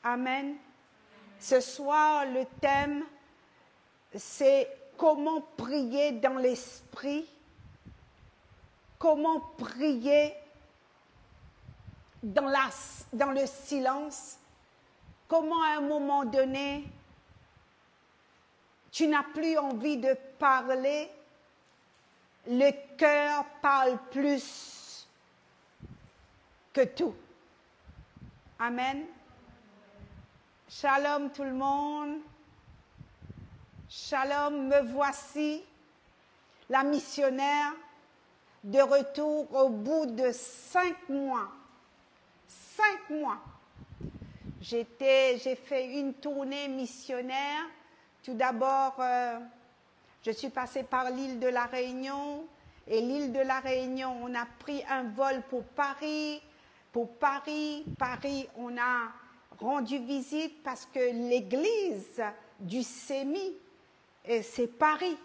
Amen. Ce soir, le thème, c'est comment prier dans l'esprit, comment prier dans le silence, comment à un moment donné, tu n'as plus envie de parler, le cœur parle plus que tout. Amen. Shalom tout le monde. Shalom, me voici, la missionnaire, de retour au bout de 5 mois. 5 mois. J'ai fait une tournée missionnaire. Tout d'abord, je suis passée par l'île de la Réunion. Et l'île de la Réunion, on a pris un vol pour Paris. Pour Paris, on a rendu visite parce que l'église du CEMI, c'est Paris.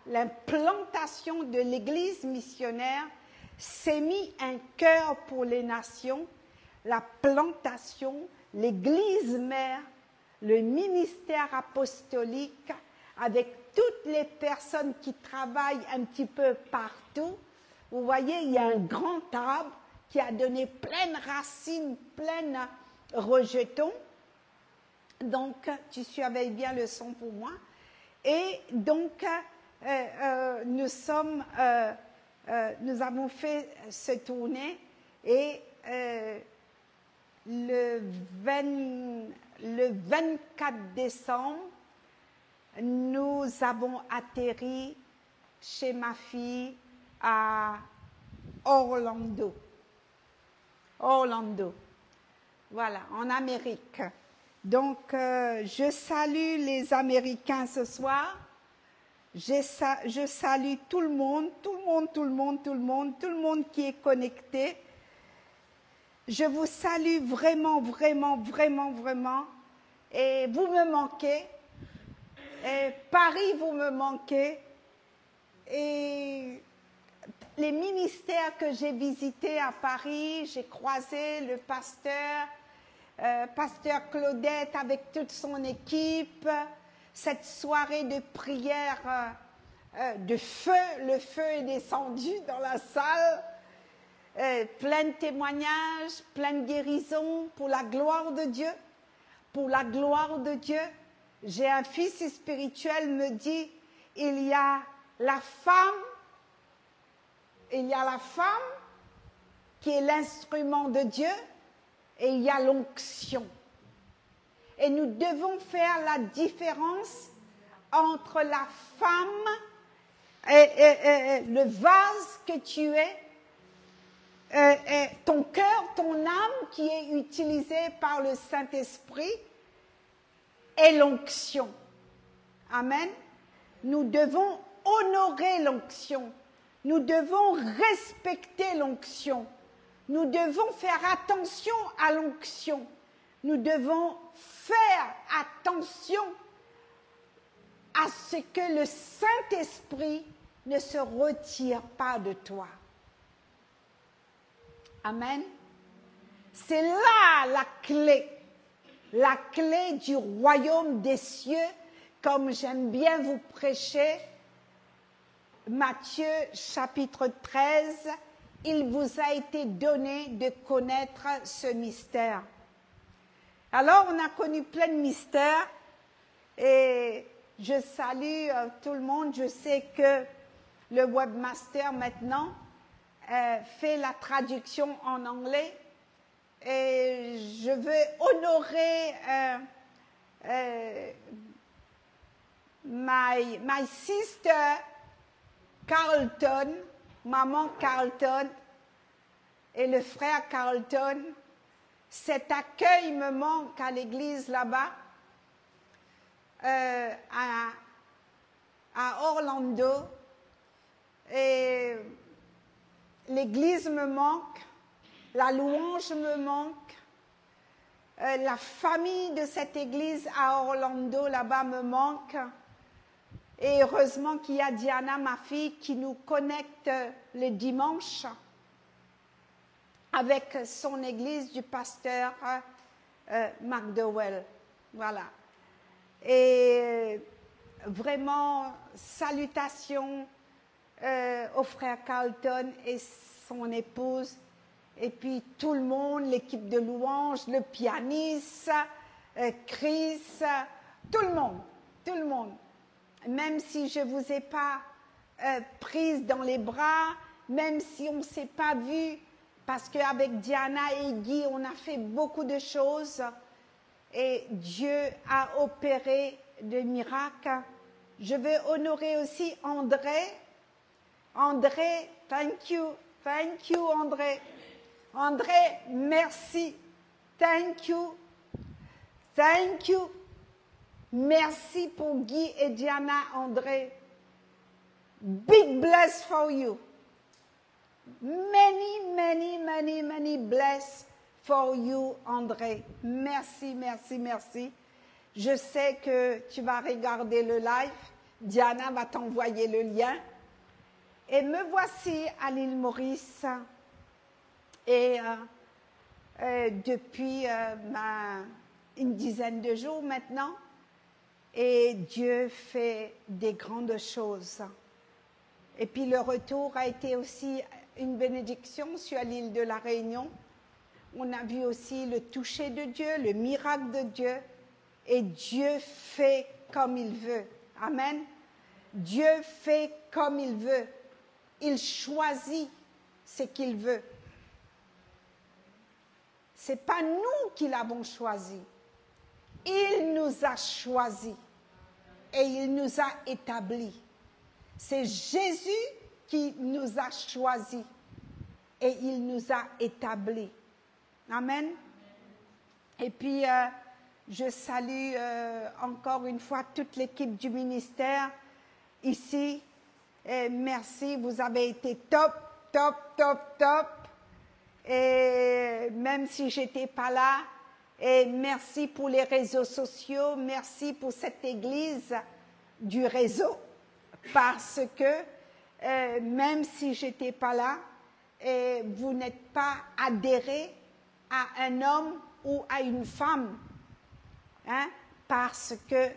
L'implantation de l'église missionnaire s'est mis un cœur pour les nations, la plantation, l'église mère, le ministère apostolique, avec toutes les personnes qui travaillent un petit peu partout. Vous voyez, il y a un grand arbre qui a donné pleines racines, pleines rejetons. Donc, tu surveilles bien le son pour moi. Et donc, nous avons fait cette tournée et le 24 décembre, nous avons atterri chez ma fille à Orlando. Orlando. Voilà, en Amérique. Donc, je salue les Américains ce soir. Je salue tout le monde qui est connecté. Je vous salue vraiment. Et vous me manquez. Et Paris, vous me manquez. Et les ministères que j'ai visités à Paris, j'ai croisé le pasteur Claudette avec toute son équipe, cette soirée de prière de feu, le feu est descendu dans la salle, plein de témoignages, plein de guérisons pour la gloire de Dieu, pour la gloire de Dieu. J'ai un fils spirituel me dit, il y a la femme qui est l'instrument de Dieu, et il y a l'onction. Et nous devons faire la différence entre la femme et le vase que tu es, ton cœur, ton âme qui est utilisé par le Saint-Esprit et l'onction. Amen. Nous devons honorer l'onction. Nous devons respecter l'onction. Nous devons faire attention à l'onction. Nous devons faire attention à ce que le Saint-Esprit ne se retire pas de toi. Amen. C'est là la clé du royaume des cieux, comme j'aime bien vous prêcher. Matthieu chapitre 13, il vous a été donné de connaître ce mystère. Alors, on a connu plein de mystères et je salue tout le monde. Je sais que le webmaster maintenant fait la traduction en anglais et je veux honorer my sister Carlton, maman Carlton et le frère Carlton. Cet accueil me manque à l'église là-bas, à Orlando. Et l'église me manque, la louange me manque, la famille de cette église à Orlando là-bas me manque. Et heureusement qu'il y a Diana, ma fille, qui nous connecte le dimanche. avec son église du pasteur McDowell. Voilà. Et vraiment, salutations au frère Carlton et son épouse, et puis tout le monde, l'équipe de louanges, le pianiste, Chris, tout le monde. Même si je ne vous ai pas prise dans les bras, même si on ne s'est pas vu, parce qu'avec Diana et Guy, on a fait beaucoup de choses, et Dieu a opéré de miracles. Je veux honorer aussi André. André, thank you, André. André, merci, thank you. Merci pour Guy et Diana, André. Big bless for you. Many bless for you, André. Merci. Je sais que tu vas regarder le live. Diana va t'envoyer le lien. Et me voici à l'île Maurice. Et depuis une dizaine de jours maintenant. Et Dieu fait des grandes choses. Et puis le retour a été aussi une bénédiction sur l'île de la Réunion. On a vu aussi le toucher de Dieu, le miracle de Dieu. Et Dieu fait comme il veut. Amen. Dieu fait comme il veut. Il choisit ce qu'il veut. Ce n'est pas nous qui l'avons choisi. Il nous a choisis et il nous a établis. C'est Jésus qui nous a choisis et il nous a établis. Amen. Et puis, je salue encore une fois toute l'équipe du ministère ici. Et merci, vous avez été top. Et même si je n'étais pas là, et merci pour les réseaux sociaux, merci pour cette église du réseau, parce que même si je n'étais pas là, et vous n'êtes pas adhéré à un homme ou à une femme, hein, parce que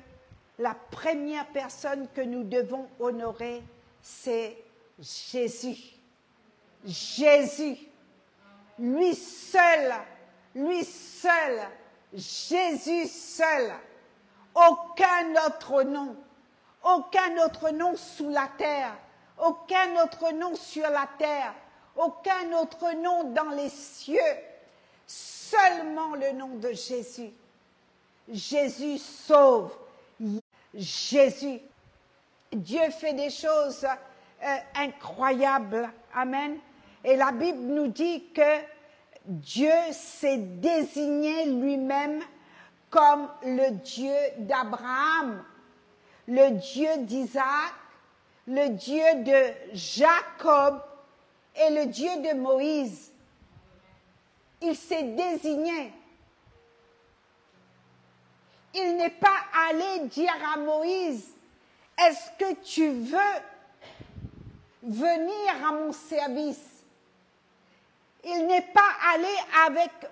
la première personne que nous devons honorer, c'est Jésus. Jésus. Lui seul, Jésus seul. Aucun autre nom sous la terre, aucun autre nom sur la terre, aucun autre nom dans les cieux, seulement le nom de Jésus. Jésus sauve. Jésus. Dieu fait des choses incroyables. Amen. Et la Bible nous dit que Dieu s'est désigné lui-même comme le Dieu d'Abraham, le Dieu d'Isaac, le Dieu de Jacob et le Dieu de Moïse. Il s'est désigné. Il n'est pas allé dire à Moïse, est-ce que tu veux venir à mon service? Il n'est pas allé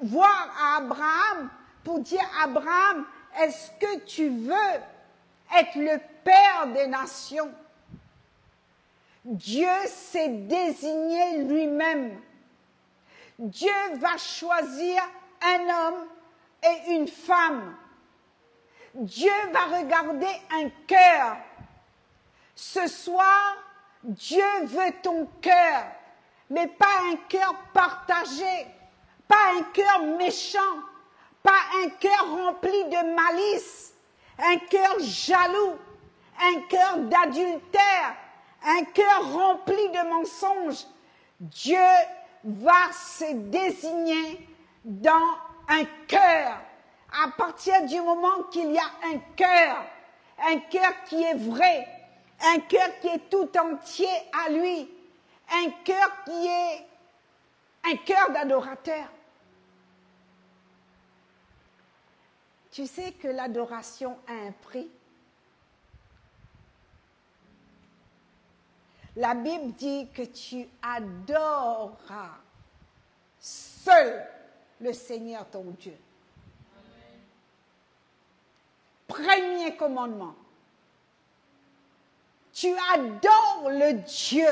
voir à Abraham pour dire à Abraham, est-ce que tu veux être le père des nations? Dieu s'est désigné lui-même. Dieu va choisir un homme et une femme. Dieu va regarder un cœur. Ce soir, Dieu veut ton cœur, mais pas un cœur partagé, pas un cœur méchant, pas un cœur rempli de malice, un cœur jaloux, un cœur d'adultère, un cœur rempli de mensonges. Dieu va se désigner dans un cœur. À partir du moment qu'il y a un cœur qui est vrai, un cœur qui est tout entier à lui, un cœur qui est un cœur d'adorateur. Tu sais que l'adoration a un prix. La Bible dit que tu adoreras seul le Seigneur ton Dieu. Premier commandement. Tu adores le Dieu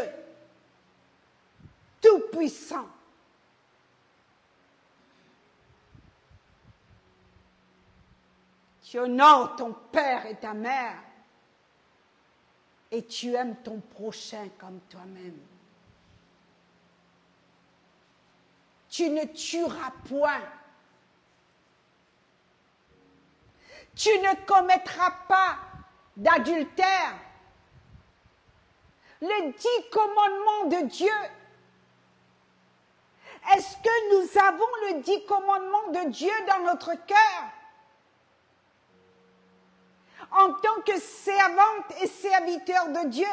Tout-Puissant. Tu honores ton père et ta mère et tu aimes ton prochain comme toi-même. Tu ne tueras point. Tu ne commettras pas d'adultère. Les 10 commandements de Dieu. Est-ce que nous avons les 10 commandements de Dieu dans notre cœur? En tant que servante et serviteur de Dieu,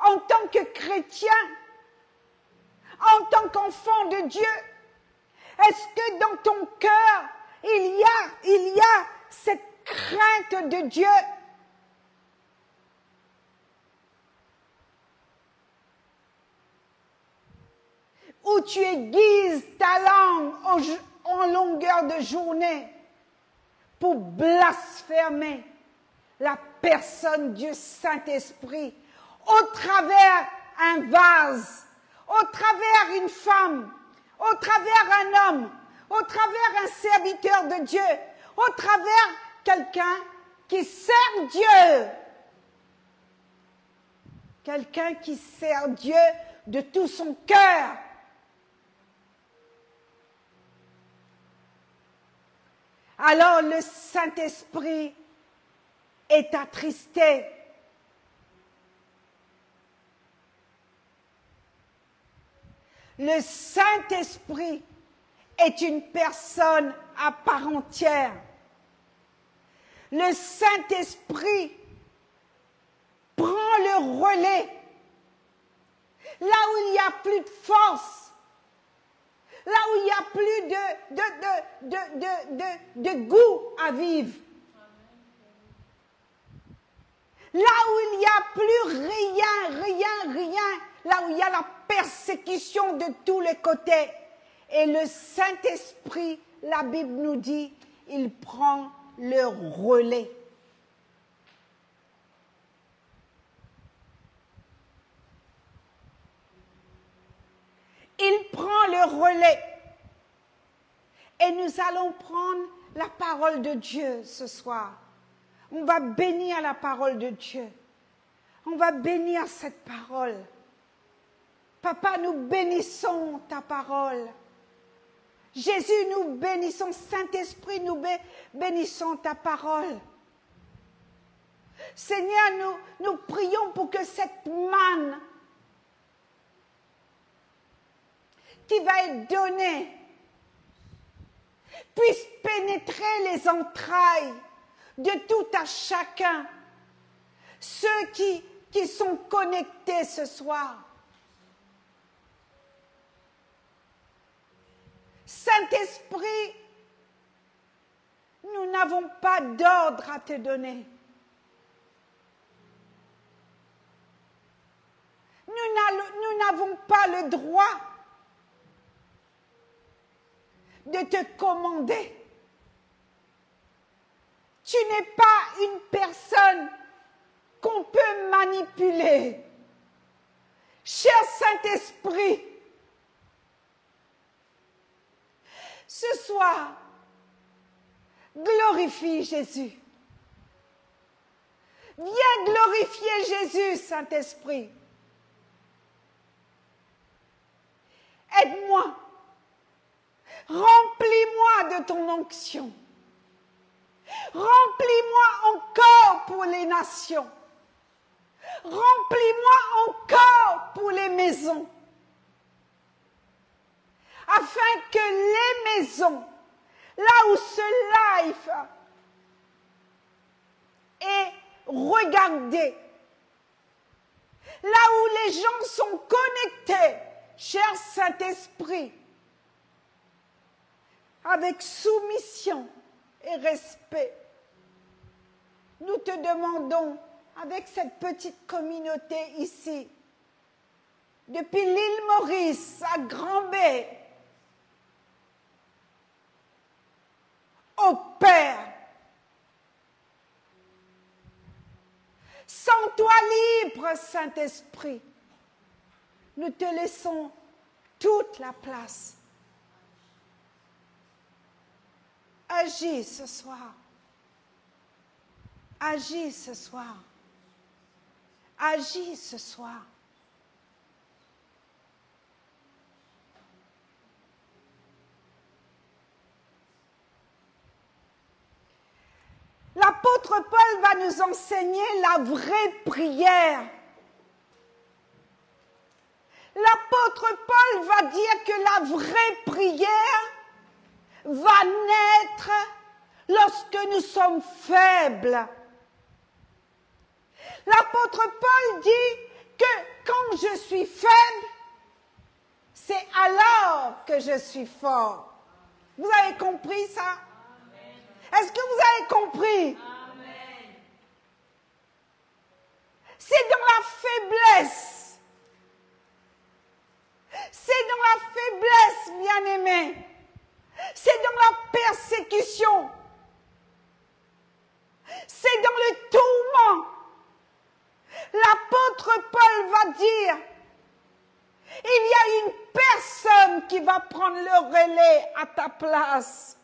en tant que chrétien, en tant qu'enfant de Dieu, est-ce que dans ton cœur, il y a cette crainte de Dieu? Où tu aiguises ta langue en longueur de journée pour blasphémer la personne du Saint-Esprit au travers un vase, au travers une femme, au travers un homme, au travers un serviteur de Dieu, au travers quelqu'un qui sert Dieu. Quelqu'un qui sert Dieu de tout son cœur. Alors le Saint-Esprit est attristé. Le Saint-Esprit est une personne à part entière. Le Saint-Esprit prend le relais. Là où il n'y a plus de force, là où il n'y a plus de goût à vivre, là où il n'y a plus rien, là où il y a la persécution de tous les côtés. Et le Saint-Esprit, la Bible nous dit, il prend le relais. Il prend le relais. Et nous allons prendre la parole de Dieu ce soir. On va bénir la parole de Dieu. On va bénir cette parole. Papa, nous bénissons ta parole. Jésus, nous bénissons. Saint-Esprit, nous bénissons ta parole. Seigneur, nous prions pour que cette manne qui va être donnée puisse pénétrer les entrailles de tout à chacun, ceux qui sont connectés ce soir. Saint-Esprit, nous n'avons pas d'ordre à te donner. Nous n'avons pas le droit de te commander. Tu n'es pas une personne qu'on peut manipuler. Cher Saint-Esprit, ce soir, glorifie Jésus. Viens glorifier Jésus, Saint-Esprit. Aide-moi. Remplis-moi de ton onction. Remplis-moi encore pour les nations. Remplis-moi encore pour les maisons. Afin que les maisons, là où ce live est regardé, là où les gens sont connectés, cher Saint-Esprit, avec soumission et respect, nous te demandons, avec cette petite communauté ici, depuis l'île Maurice à Grand-Bay, libre, Saint-Esprit. Nous te laissons toute la place. Agis ce soir. Agis ce soir. Agis ce soir. L'apôtre Paul va nous enseigner la vraie prière. L'apôtre Paul va dire que la vraie prière va naître lorsque nous sommes faibles. L'apôtre Paul dit que quand je suis faible, c'est alors que je suis fort. Vous avez compris ça? Est-ce que vous avez compris? Amen. C'est dans la faiblesse. C'est dans la faiblesse, bien-aimés. C'est dans la persécution. C'est dans le tourment. L'apôtre Paul va dire, il y a une personne qui va prendre le relais à ta place.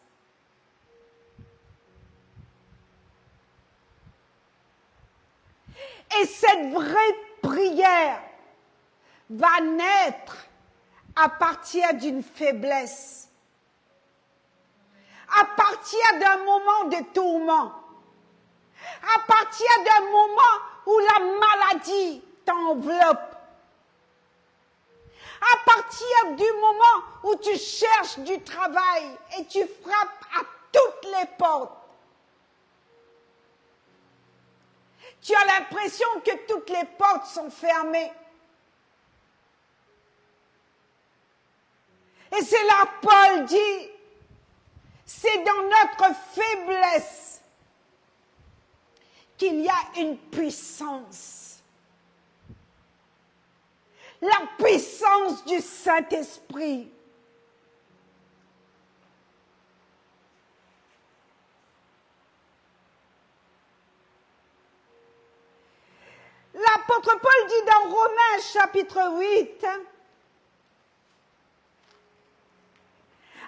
Et cette vraie prière va naître à partir d'une faiblesse, à partir d'un moment de tourment, à partir d'un moment où la maladie t'enveloppe, à partir du moment où tu cherches du travail et tu frappes à toutes les portes. Tu as l'impression que toutes les portes sont fermées. Et c'est là Paul dit, c'est dans notre faiblesse qu'il y a une puissance. La puissance du Saint-Esprit. L'apôtre Paul dit dans Romains chapitre 8,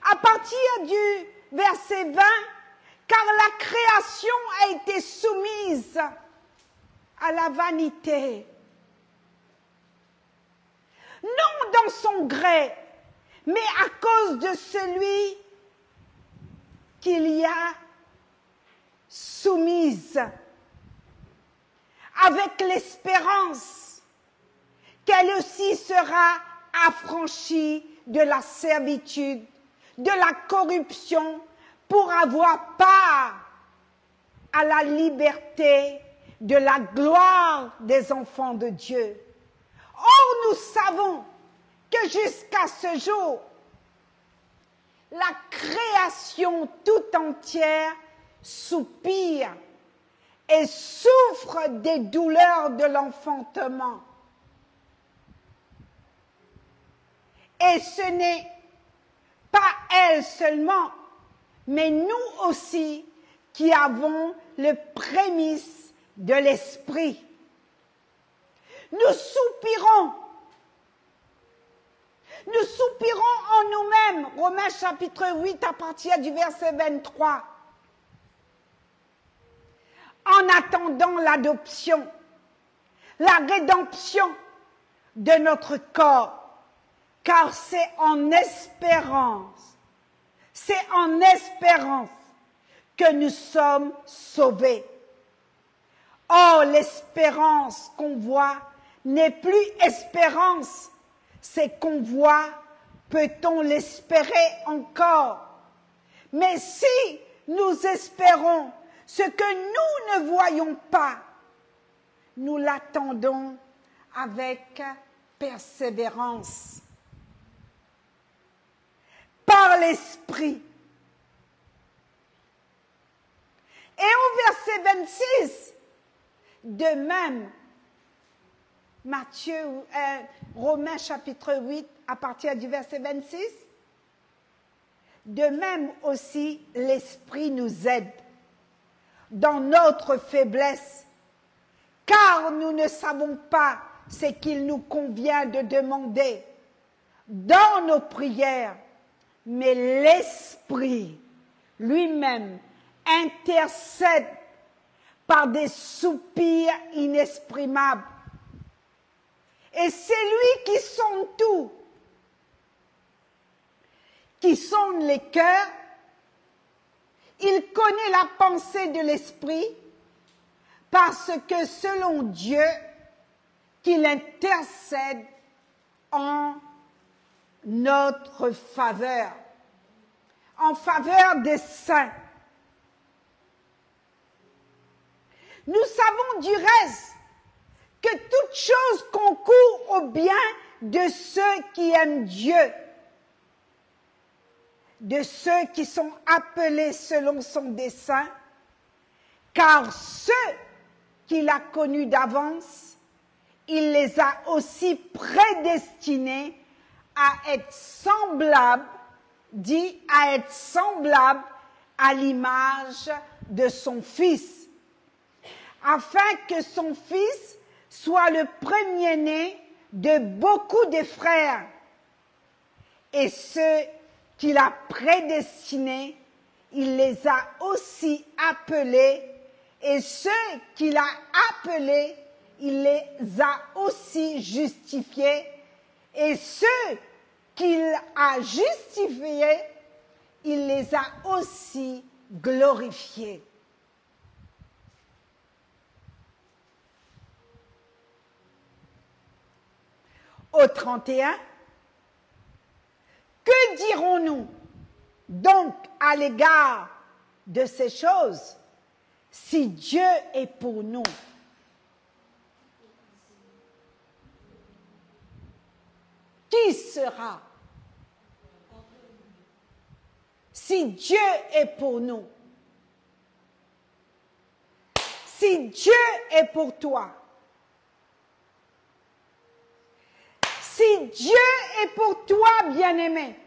à partir du verset 20, car la création a été soumise à la vanité. Non dans son gré, mais à cause de celui qu'il y a soumise, avec l'espérance qu'elle aussi sera affranchie de la servitude, de la corruption, pour avoir part à la liberté de la gloire des enfants de Dieu. Or, nous savons que jusqu'à ce jour, la création tout entière soupire et souffre des douleurs de l'enfantement. Et ce n'est pas elle seulement, mais nous aussi qui avons le prémice de l'esprit. Nous soupirons en nous-mêmes, Romains chapitre 8 à partir du verset 23, en attendant l'adoption, la rédemption de notre corps, car c'est en espérance que nous sommes sauvés. Or, l'espérance qu'on voit n'est plus espérance, c'est qu'on voit, peut-on l'espérer encore? Mais si nous espérons ce que nous ne voyons pas, nous l'attendons avec persévérance. Par l'Esprit. Et au verset 26, de même, Romains chapitre 8, à partir du verset 26, de même aussi l'Esprit nous aide dans notre faiblesse, car nous ne savons pas ce qu'il nous convient de demander dans nos prières, mais l'Esprit lui-même intercède par des soupirs inexprimables. Et c'est lui qui sonde tout, qui sonde les cœurs. Il connaît la pensée de l'Esprit parce que selon Dieu, qu'il intercède en notre faveur, en faveur des saints. Nous savons du reste que toute chose concourt au bien de ceux qui aiment Dieu, de ceux qui sont appelés selon son dessein, car ceux qu'il a connus d'avance, il les a aussi prédestinés à être semblables, dit à être semblables à l'image de son Fils, afin que son Fils soit le premier-né de beaucoup de frères. Et ceux qu'il a prédestinés, il les a aussi appelés, et ceux qu'il a appelés, il les a aussi justifiés, et ceux qu'il a justifiés, il les a aussi glorifiés. Au 31, que dirons-nous donc à l'égard de ces choses? Si Dieu est pour nous, qui sera? Si Dieu est pour nous, si Dieu est pour toi, si Dieu est pour toi, bien-aimé,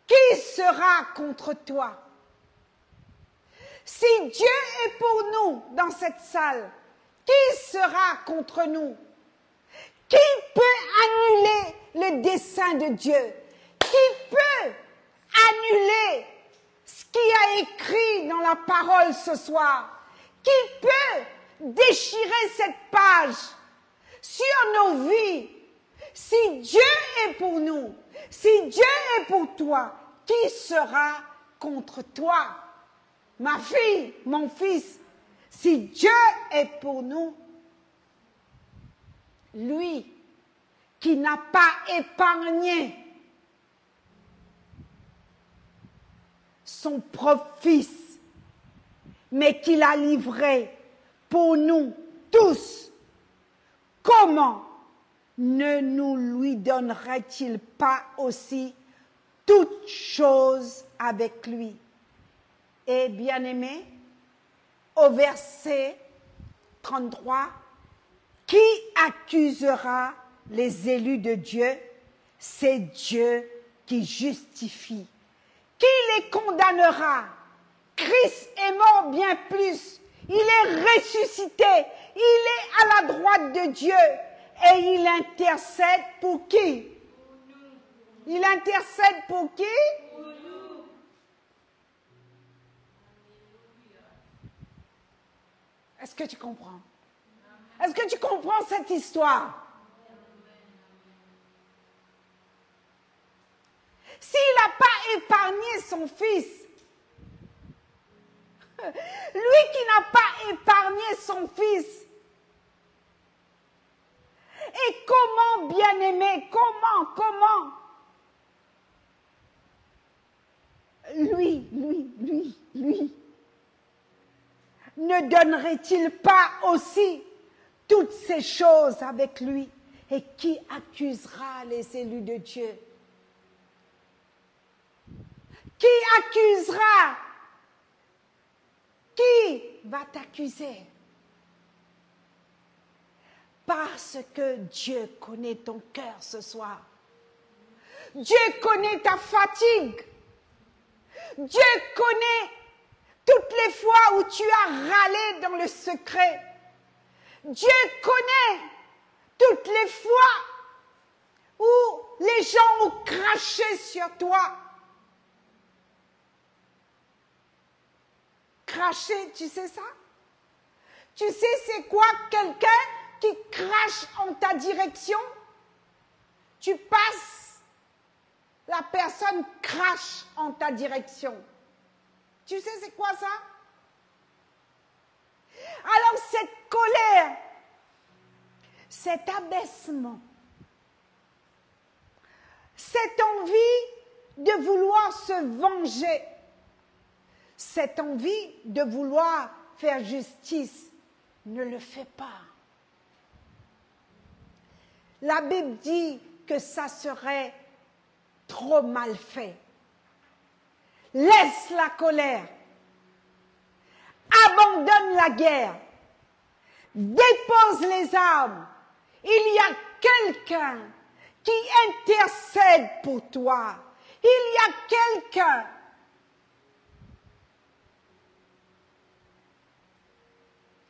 qui sera contre toi? Si Dieu est pour nous dans cette salle, qui sera contre nous? Qui peut annuler le dessein de Dieu? Qui peut annuler ce qui a écrit dans la parole ce soir? Qui peut déchirer cette page sur nos vies? Si Dieu est pour nous, si Dieu est pour toi, qui sera contre toi? Ma fille, mon fils, si Dieu est pour nous, lui qui n'a pas épargné son propre fils, mais qui l'a livré pour nous tous, comment ne nous lui donnerait-il pas aussi toutes choses avec lui? Et bien-aimé, au verset 33, qui accusera les élus de Dieu? C'est Dieu qui justifie. Qui les condamnera? Christ est mort bien plus. Il est ressuscité. Il est à la droite de Dieu. Et il intercède pour qui? Il intercède pour qui? Est-ce que tu comprends? Est-ce que tu comprends cette histoire? S'il n'a pas épargné son fils, lui qui n'a pas épargné son fils, et comment, bien-aimé, comment lui, ne donnerait-il pas aussi toutes ces choses avec lui? Et qui accusera les élus de Dieu? Qui accusera? Qui va t'accuser? Parce que Dieu connaît ton cœur ce soir. Dieu connaît ta fatigue. Dieu connaît toutes les fois où tu as râlé dans le secret. Dieu connaît toutes les fois où les gens ont craché sur toi. Cracher, tu sais ça? Tu sais c'est quoi quelqu'un qui crache en ta direction? Tu passes, la personne crache en ta direction. Tu sais c'est quoi ça? Alors cette colère, cet abaissement, cette envie de vouloir se venger, cette envie de vouloir faire justice, ne le fais pas. La Bible dit que ça serait trop mal fait. Laisse la colère. Abandonne la guerre. Dépose les armes. Il y a quelqu'un qui intercède pour toi. Il y a quelqu'un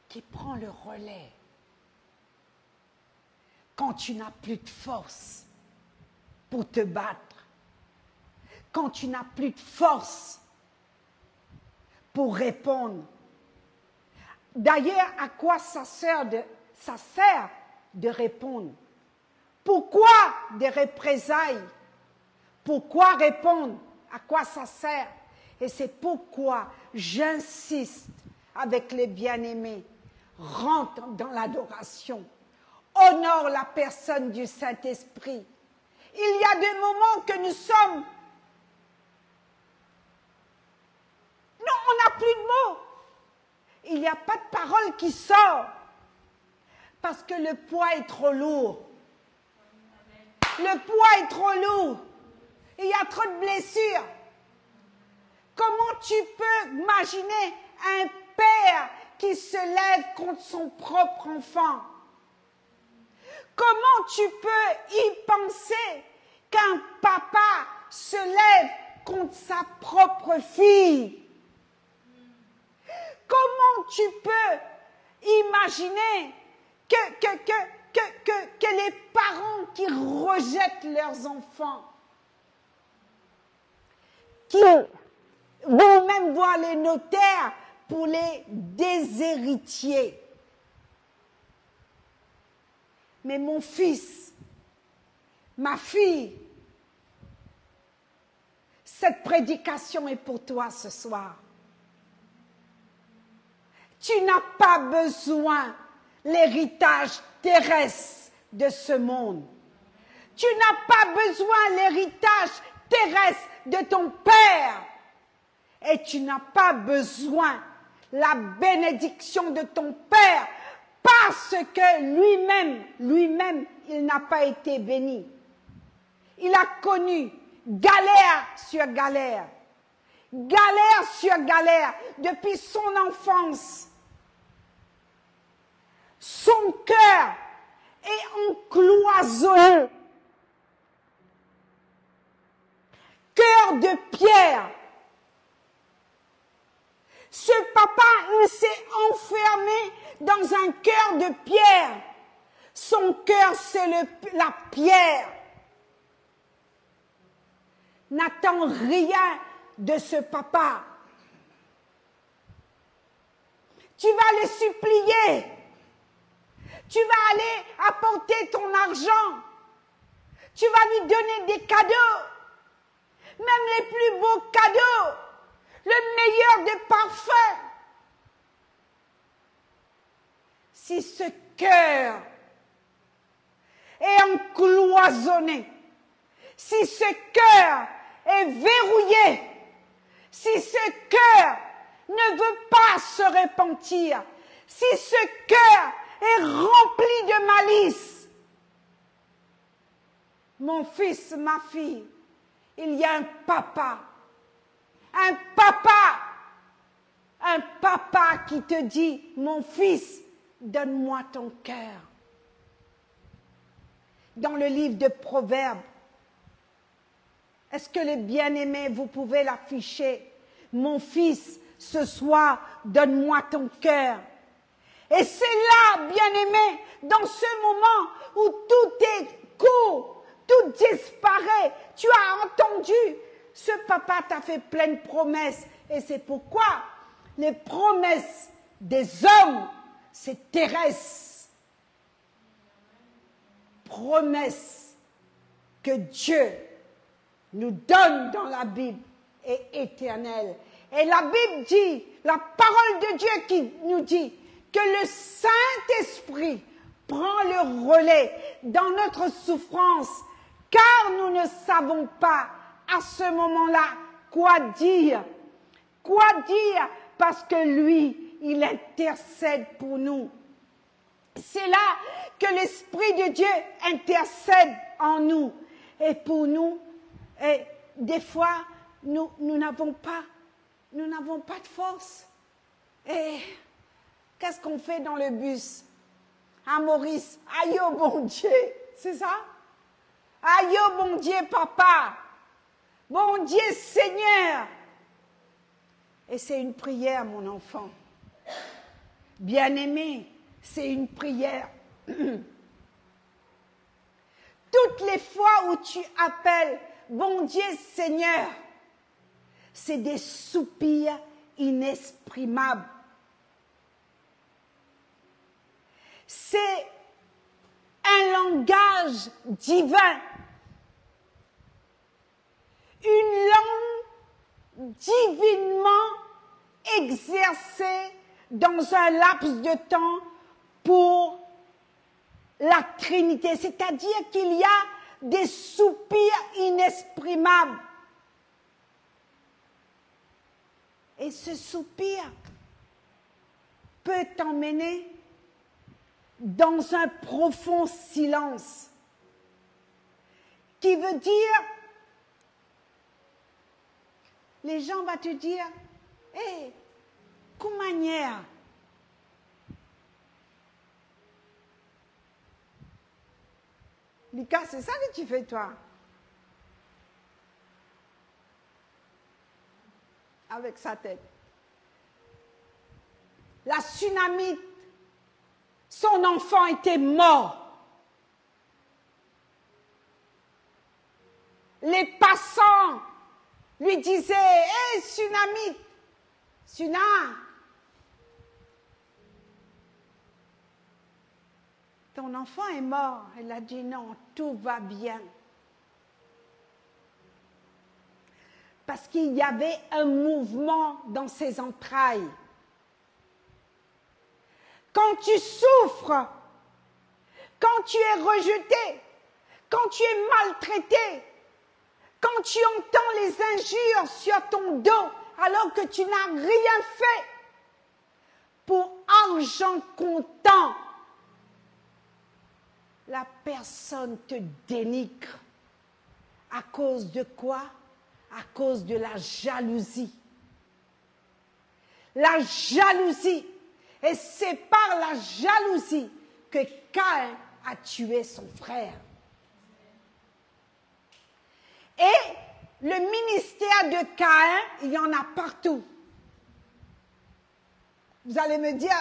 qui prend le relais quand tu n'as plus de force pour te battre, quand tu n'as plus de force pour répondre. D'ailleurs, à quoi ça sert de répondre? Pourquoi des représailles? Pourquoi répondre? À quoi ça sert? Et c'est pourquoi j'insiste avec les bien-aimés. Rentre dans l'adoration. Honore la personne du Saint-Esprit. Il y a des moments que nous sommes... Non, on n'a plus de mots. Il n'y a pas de parole qui sort. Parce que le poids est trop lourd. Le poids est trop lourd. Il y a trop de blessures. Comment tu peux imaginer un père qui se lève contre son propre enfant? Comment tu peux y penser qu'un papa se lève contre sa propre fille? Comment tu peux imaginer que les parents qui rejettent leurs enfants, qui vont même voir les notaires pour les déshéritiers. Mais mon fils, ma fille, cette prédication est pour toi ce soir. Tu n'as pas besoin l'héritage terrestre de ce monde. Tu n'as pas besoin l'héritage terrestre de ton père. Et tu n'as pas besoin la bénédiction de ton père parce que lui-même, il n'a pas été béni. Il a connu galère sur galère sur galère depuis son enfance. Son cœur est encloisonné. Cœur de pierre. Ce papa, il s'est enfermé dans un cœur de pierre. Son cœur, c'est la pierre. N'attends rien de ce papa. Tu vas le supplier. Tu vas aller apporter ton argent. Tu vas lui donner des cadeaux. Même les plus beaux cadeaux. Le meilleur des parfums. Si ce cœur est encloisonné, si ce cœur est verrouillé, si ce cœur ne veut pas se repentir, si ce cœur est rempli de malice, mon fils, ma fille, il y a un papa qui te dit, mon fils, donne-moi ton cœur. Dans le livre de Proverbes, est-ce que les bien-aimés, vous pouvez l'afficher? Mon fils, ce soir, donne-moi ton cœur. Et c'est là, bien-aimé, dans ce moment où tout est court, tout disparaît. Tu as entendu, ce papa t'a fait plein de promesses. Et c'est pourquoi les promesses des hommes, c'est terrestre. Promesses que Dieu nous donne dans la Bible est éternelle. Et la Bible dit, la parole de Dieu qui nous dit que le Saint-Esprit prend le relais dans notre souffrance, car nous ne savons pas à ce moment-là quoi dire. Quoi dire? Parce que lui, il intercède pour nous. C'est là que l'Esprit de Dieu intercède en nous. Et pour nous, et des fois, nous n'avons pas de force. Et qu'est-ce qu'on fait dans le bus? Ah, Maurice, aïe oh bon Dieu, c'est ça? Aïe oh bon Dieu, papa. Bon Dieu, Seigneur. Et c'est une prière, mon enfant. Bien-aimé, c'est une prière. Toutes les fois où tu appelles bon Dieu, Seigneur, c'est des soupirs inexprimables. C'est un langage divin. Une langue divinement exercée dans un laps de temps pour la Trinité. C'est-à-dire qu'il y a des soupirs inexprimables. Et ce soupir peut t'emmener dans un profond silence qui veut dire, les gens vont te dire, hé, comment manière? Lucas, c'est ça que tu fais toi? Avec sa tête. La Sunamite, son enfant était mort. Les passants lui disaient, hé, Sunamite, Suna, ton enfant est mort. Elle a dit non, tout va bien. Parce qu'il y avait un mouvement dans ses entrailles. Quand tu souffres, quand tu es rejeté, quand tu es maltraité, quand tu entends les injures sur ton dos alors que tu n'as rien fait pour argent comptant, la personne te dénigre. À cause de quoi? À cause de la jalousie. La jalousie. Et c'est par la jalousie que Caïn a tué son frère. Et le ministère de Caïn, il y en a partout. Vous allez me dire,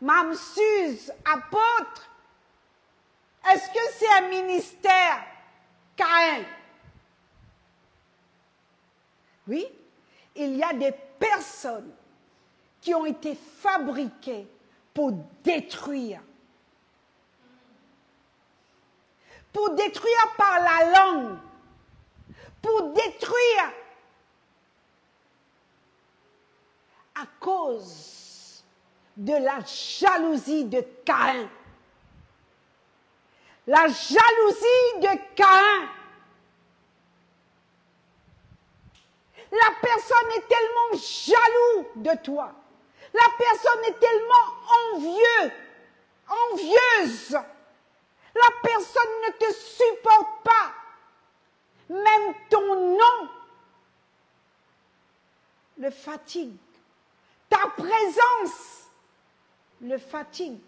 Mme Suze, apôtre, est-ce que c'est un ministère Caïn? Oui, il y a des personnes qui ont été fabriquées pour détruire. Pour détruire par la langue. Pour détruire à cause de la jalousie de Caïn. La jalousie de Caïn. La personne est tellement jaloux de toi. La personne est tellement envieuse. La personne ne te supporte pas. Même ton nom le fatigue. Ta présence le fatigue.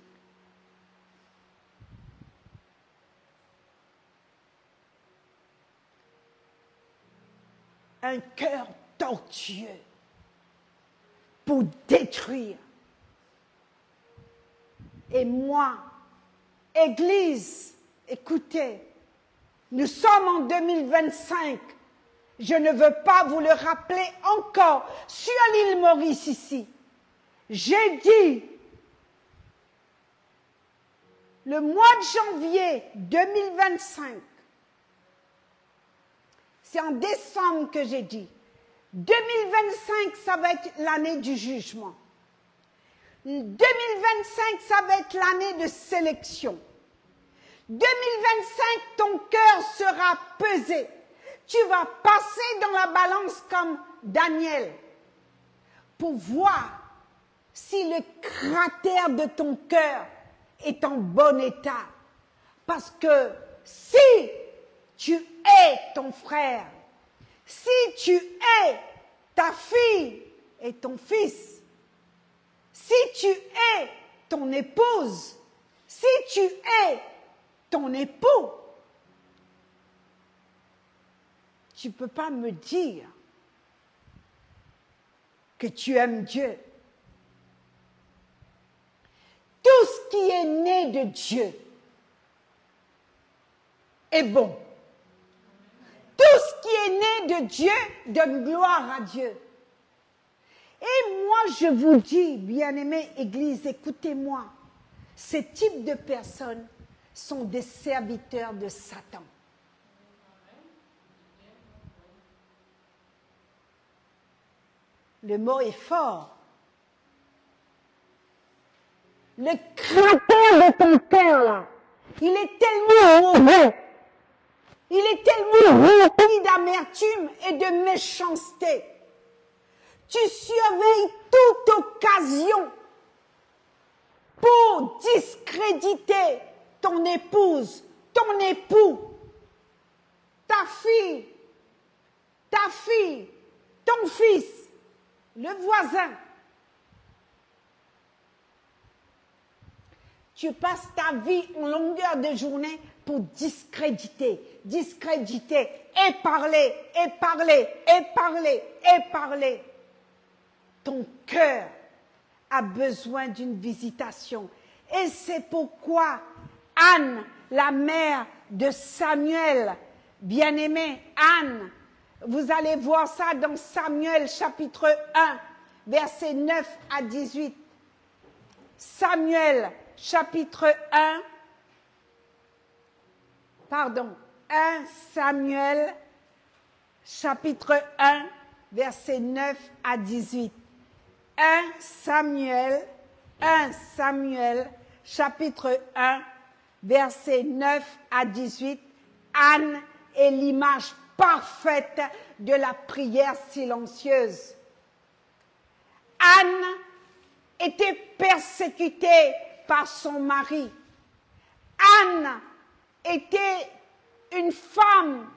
Un cœur tortueux pour détruire. Et moi, Église, écoutez, nous sommes en 2025. Je ne veux pas vous le rappeler encore sur l'île Maurice ici. J'ai dit, le mois de janvier 2025, c'est en décembre que j'ai dit, 2025, ça va être l'année du jugement. 2025, ça va être l'année de sélection. 2025, ton cœur sera pesé. Tu vas passer dans la balance comme Daniel pour voir si le cratère de ton cœur est en bon état. Parce que si tu hais ton frère, si tu hais ta fille et ton fils, si tu hais ton épouse, si tu hais ton époux, tu ne peux pas me dire que tu aimes Dieu. Tout ce qui est né de Dieu est bon. Tout ce qui est né de Dieu donne gloire à Dieu. Et moi, je vous dis, bien-aimée Église, écoutez-moi, ce type de personnes sont des serviteurs de Satan. Le mot est fort. Le cratère de ton cœur, là, il est tellement mauvais. Il est tellement rempli d'amertume et de méchanceté. Tu surveilles toute occasion pour discréditer ton épouse, ton époux, ta fille, ton fils, le voisin. Tu passes ta vie en longueur de journée pour discréditer, et parler, et parler, et parler, et parler. Ton cœur a besoin d'une visitation. Et c'est pourquoi Anne, la mère de Samuel, bien-aimée Anne, vous allez voir ça dans Samuel chapitre 1, versets 9 à 18. Samuel chapitre 1, 1 Samuel chapitre 1, versets 9 à 18. 1 Samuel chapitre 1, versets 9 à 18. Anne est l'image parfaite de la prière silencieuse. Anne était persécutée par son mari. Anne était une femme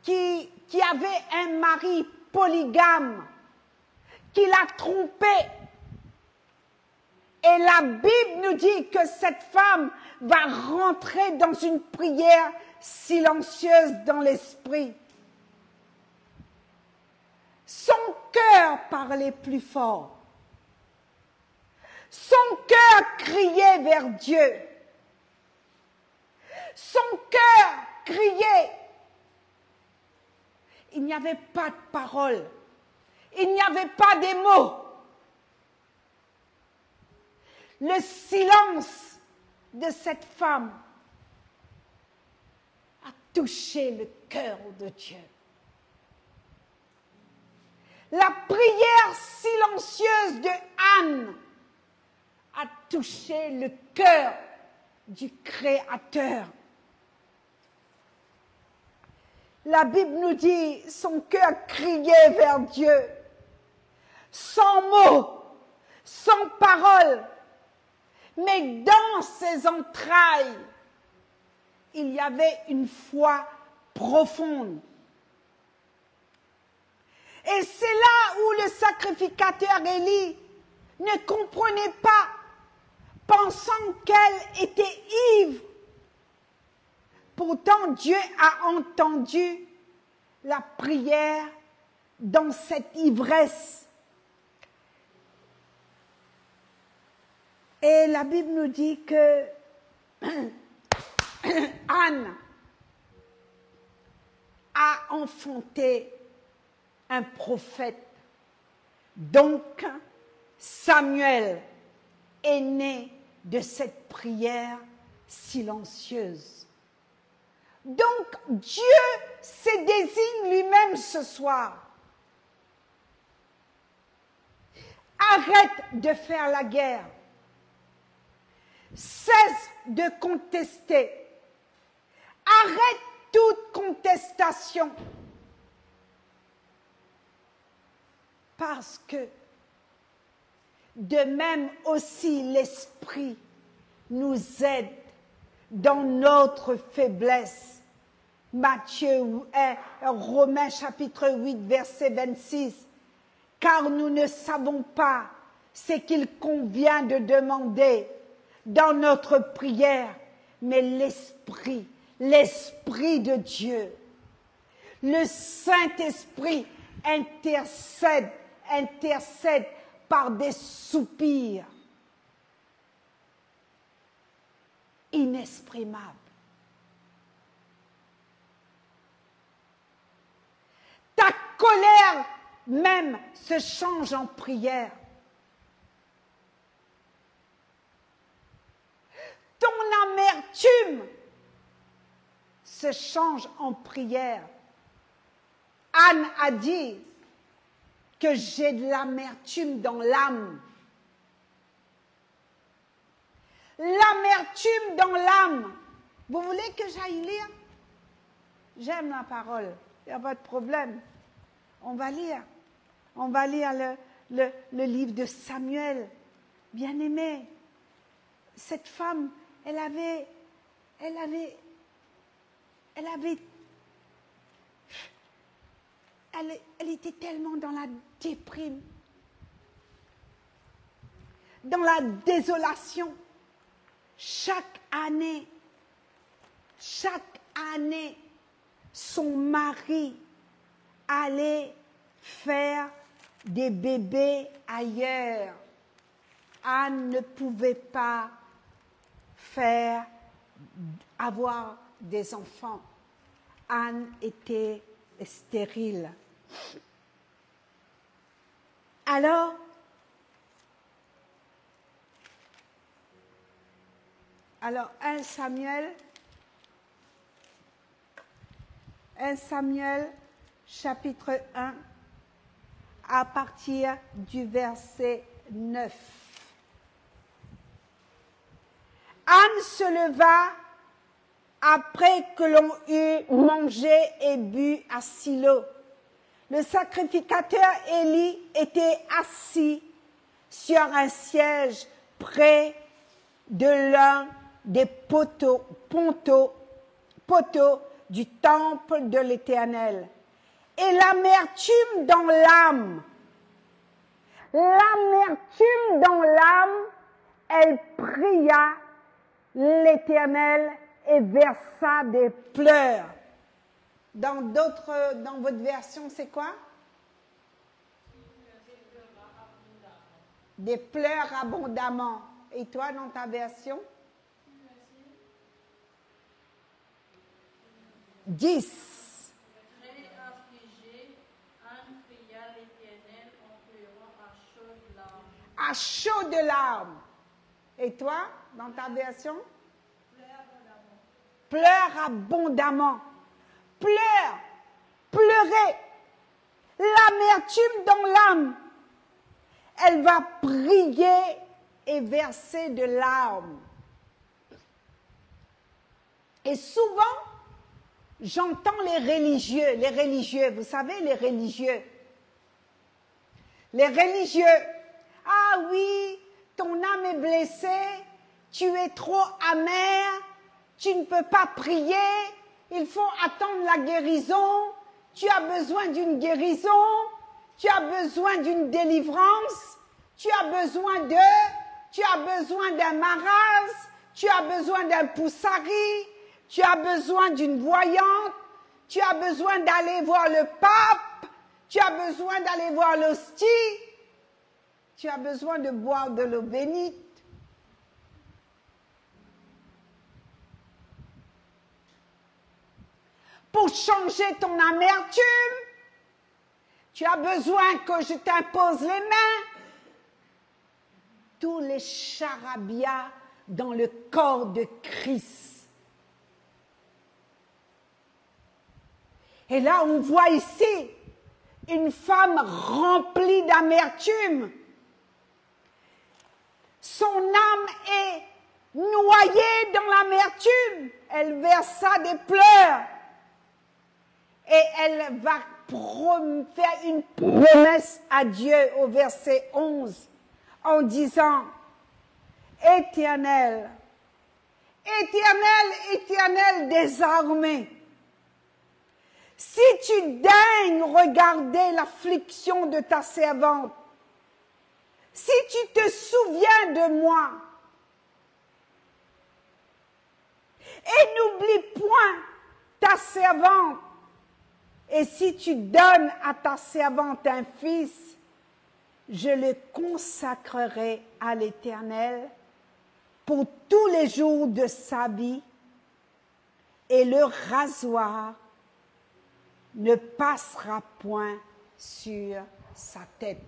qui avait un mari polygame, qui l'a trompée. Et la Bible nous dit que cette femme va rentrer dans une prière silencieuse dans l'esprit. Son cœur parlait plus fort. Son cœur criait vers Dieu. Son cœur criait. Il n'y avait pas de paroles. Il n'y avait pas des mots. Le silence de cette femme a touché le cœur de Dieu. La prière silencieuse de Anne a touché le cœur du Créateur. La Bible nous dit, son cœur criait vers Dieu, sans mots, sans paroles, mais dans ses entrailles, il y avait une foi profonde. Et c'est là où le sacrificateur Élie ne comprenait pas, pensant qu'elle était ivre. Pourtant, Dieu a entendu la prière dans cette ivresse. Et la Bible nous dit que Anne a enfanté un prophète. Donc, Samuel est né de cette prière silencieuse. Donc, Dieu se désigne lui-même ce soir. Arrête de faire la guerre. Cesse de contester. Arrête toute contestation. Parce que de même aussi l'Esprit nous aide dans notre faiblesse. Romains chapitre 8, verset 26. Car nous ne savons pas ce qu'il convient de demander dans notre prière, mais l'Esprit de Dieu, le Saint-Esprit intercède par des soupirs inexprimables. Ta colère même se change en prière. Ton amertume se change en prière. Anne a dit que j'ai de l'amertume dans l'âme. L'amertume dans l'âme. Vous voulez que j'aille lire? J'aime la parole, il n'y a pas de problème. On va lire. On va lire le livre de Samuel. Bien-aimé, cette femme, elle était tellement dans la déprime, dans la désolation. Chaque année, son mari allait faire des bébés ailleurs. Anne ne pouvait pas avoir des enfants. Anne était stérile. Alors, 1 Samuel, chapitre 1, à partir du verset 9. Anne se leva après que l'on eut mangé et bu à Silo. Le sacrificateur Élie était assis sur un siège près de l'un des poteaux du temple de l'Éternel. Et l'amertume dans l'âme, elle pria l'Éternel et versa des pleurs. Dans votre version, c'est quoi? Des pleurs abondamment. Et toi, dans ta version? 10. À chaud de larmes. Et toi, dans ta version? Pleure abondamment. Pleure. Pleurez. L'amertume dans l'âme. Elle va prier et verser de larmes. Et souvent, j'entends les religieux, vous savez, les religieux. Ah oui, ton âme est blessée, tu es trop amer, tu ne peux pas prier, il faut attendre la guérison, tu as besoin d'une guérison, tu as besoin d'une délivrance, tu as besoin d'un maras, tu as besoin d'un poussari, tu as besoin d'une voyante, tu as besoin d'aller voir le pape, tu as besoin d'aller voir l'hostie, tu as besoin de boire de l'eau bénite. pour changer ton amertume. Tu as besoin que je t'impose les mains. Tous les charabia dans le corps de Christ. Et là, on voit ici une femme remplie d'amertume. Son âme est noyée dans l'amertume. Elle versa des pleurs. Et elle va faire une promesse à Dieu au verset 11 en disant, Éternel, Éternel, Éternel des armées, si tu daignes regarder l'affliction de ta servante, si tu te souviens de moi, et n'oublie point ta servante, et si tu donnes à ta servante un fils, je le consacrerai à l'Éternel pour tous les jours de sa vie, et le rasoir ne passera point sur sa tête.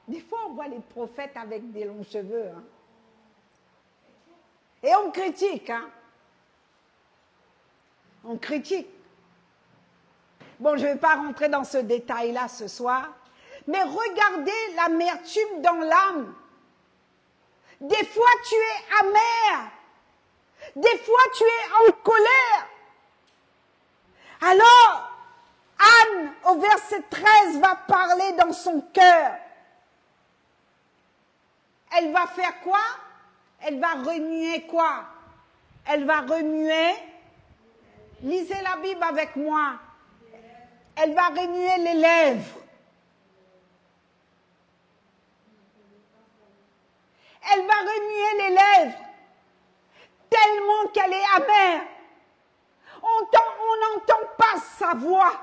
Des fois, on voit les prophètes avec des longs cheveux. Hein? Et on critique. Hein? On critique. Bon, je ne vais pas rentrer dans ce détail-là ce soir, mais regardez l'amertume dans l'âme. Des fois, tu es amer. Des fois, tu es en colère. Alors, Anne, au verset 13, va parler dans son cœur. Elle va faire quoi? Elle va remuer quoi? Elle va remuer. Lisez la Bible avec moi. Elle va remuer les lèvres. Elle va remuer les lèvres. Tellement qu'elle est amère. On n'entend pas sa voix.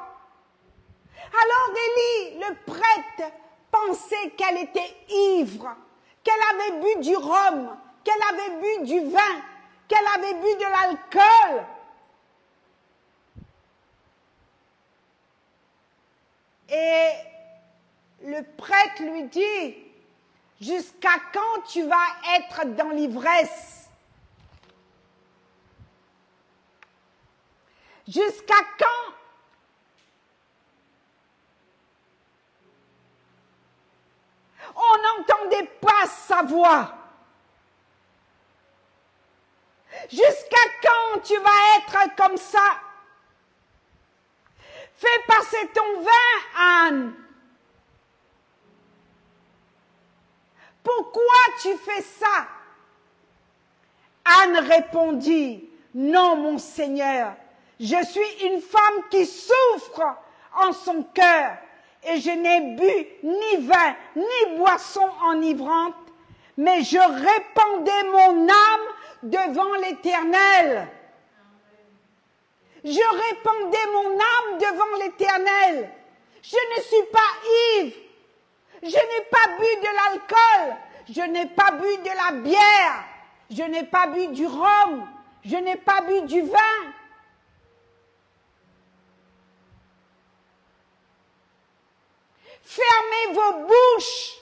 Alors Élie, le prêtre, pensait qu'elle était ivre, qu'elle avait bu du rhum, qu'elle avait bu du vin, qu'elle avait bu de l'alcool. Et le prêtre lui dit, jusqu'à quand tu vas être dans l'ivresse? Jusqu'à quand? On n'entendait pas sa voix. Jusqu'à quand tu vas être comme ça? Fais passer ton vin, Anne. Pourquoi tu fais ça? Anne répondit, non, mon Seigneur, je suis une femme qui souffre en son cœur et je n'ai bu ni vin ni boisson enivrante, mais je répandais mon âme devant l'Éternel. Je répandais mon âme devant l'Éternel. Je ne suis pas ivre. Je n'ai pas bu de l'alcool. Je n'ai pas bu de la bière. Je n'ai pas bu du rhum. Je n'ai pas bu du vin. Fermez vos bouches.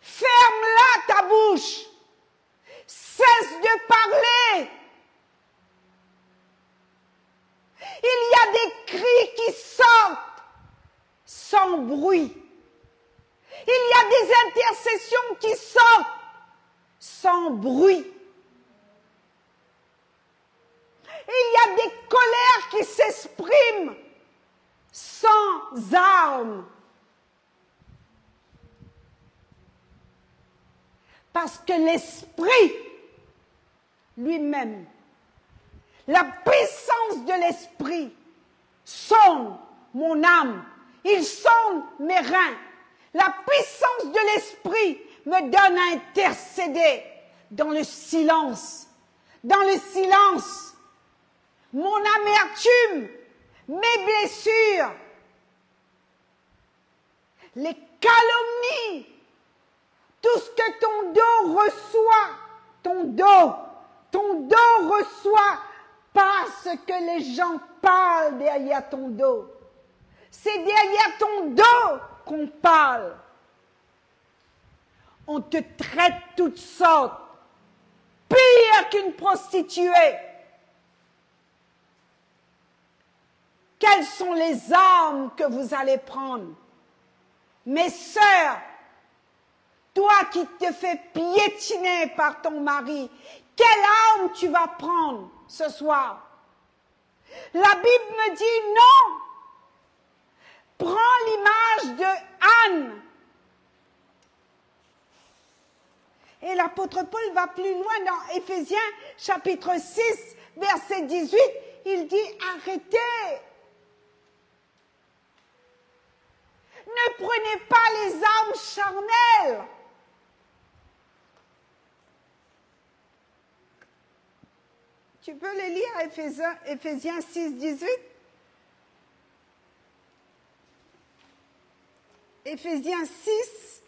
Ferme-la ta bouche. Cesse de parler. Il y a des cris qui sortent sans bruit. Il y a des intercessions qui sortent sans bruit. Il y a des colères qui s'expriment sans armes. Parce que l'esprit lui-même, la puissance de l'esprit sonde mon âme, il sonde mes reins. La puissance de l'esprit me donne à intercéder dans le silence. Dans le silence, mon amertume, mes blessures, les calomnies, Tout ce que ton dos reçoit, ton dos reçoit pas ce que les gens parlent derrière ton dos. C'est derrière ton dos qu'on parle. On te traite toutes sortes, pire qu'une prostituée. Quelles sont les armes que vous allez prendre? Mes sœurs, toi qui te fais piétiner par ton mari, quelle arme tu vas prendre ce soir? La Bible me dit non. Prends l'image de Anne. Et l'apôtre Paul va plus loin dans Éphésiens chapitre 6, verset 18. Il dit arrêtez. Ne prenez pas les armes charnelles. Tu peux les lire, Éphésiens 6, 18. Éphésiens 6,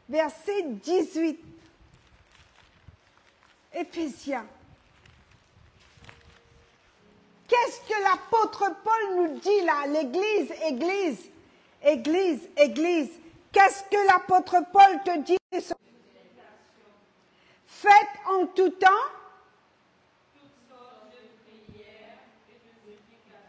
verset 18. Éphésiens. Qu'est-ce que l'apôtre Paul nous dit là? L'église. Qu'est-ce que l'apôtre Paul te dit? Faites en tout temps toutes sortes de prières et de supplications.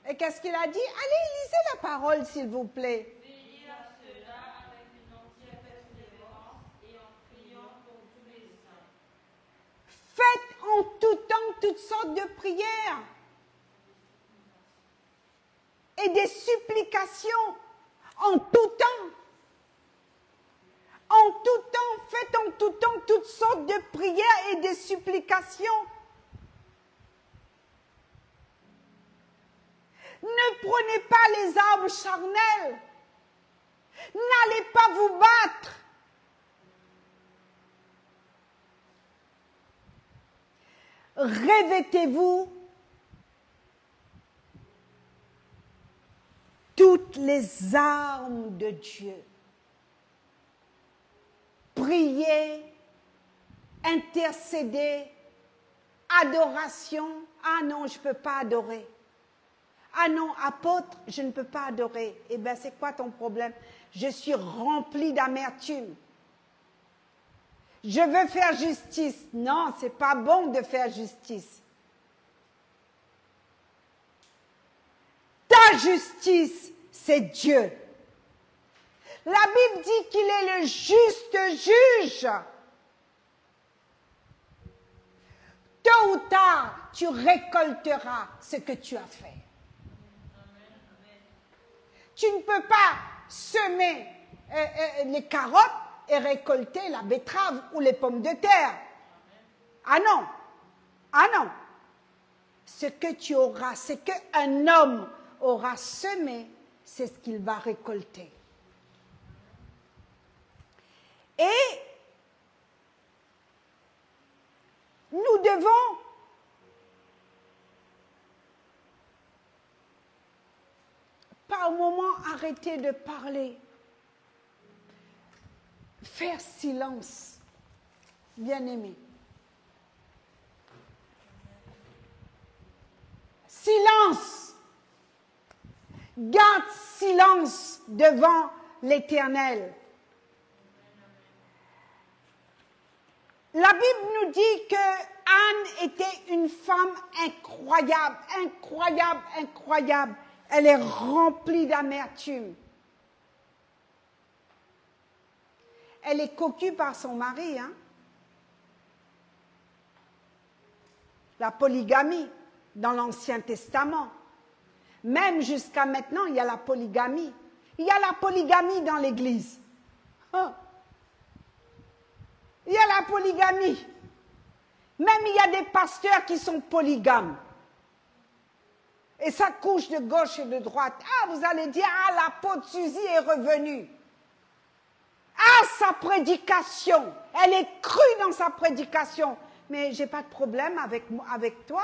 Et qu'est-ce qu'il a dit? Allez, lisez la parole, s'il vous plaît. Veillez à cela avec une entière persévérance et en priant pour tous les saints. Faites en tout temps toutes sortes de prières et des supplications en tout temps. En tout temps, faites en tout temps toutes sortes de prières et des supplications. Ne prenez pas les armes charnelles. N'allez pas vous battre. Revêtez-vous toutes les armes de Dieu. Priez, intercédez, adoration. Ah non, je ne peux pas adorer. Ah non, apôtre, je ne peux pas adorer. Eh bien, c'est quoi ton problème? Je suis rempli d'amertume. Je veux faire justice. Non, c'est pas bon de faire justice. Ta justice, c'est Dieu. La Bible dit qu'il est le juste juge. Tôt ou tard, tu récolteras ce que tu as fait. Tu ne peux pas semer les carottes et récolter la betterave ou les pommes de terre. Ah non, ah non. Ce que tu auras, ce qu'un homme aura semé, c'est ce qu'il va récolter. Et nous devons par moment arrêter de parler, faire silence, bien-aimé. Silence. Garde silence devant l'Éternel. La Bible nous dit que Anne était une femme incroyable, incroyable, incroyable. Elle est remplie d'amertume. Elle est coquue par son mari, hein? La polygamie dans l'Ancien Testament. Même jusqu'à maintenant, il y a la polygamie. Il y a la polygamie dans l'Église. Oh. Il y a la polygamie. Même il y a des pasteurs qui sont polygames. Et ça couche de gauche et de droite. Ah, vous allez dire, ah, l'apôtre Suzy est revenue. Ah, sa prédication. Elle est crue dans sa prédication. Mais je n'ai pas de problème avec toi.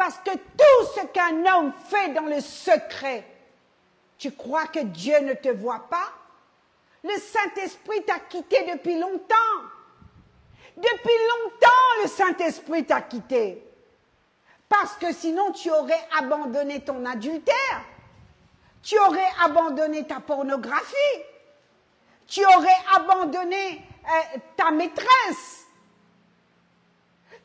Parce que tout ce qu'un homme fait dans le secret, tu crois que Dieu ne te voit pas? Le Saint-Esprit t'a quitté depuis longtemps. Depuis longtemps, le Saint-Esprit t'a quitté. Parce que sinon, tu aurais abandonné ton adultère. Tu aurais abandonné ta pornographie. Tu aurais abandonné ta maîtresse.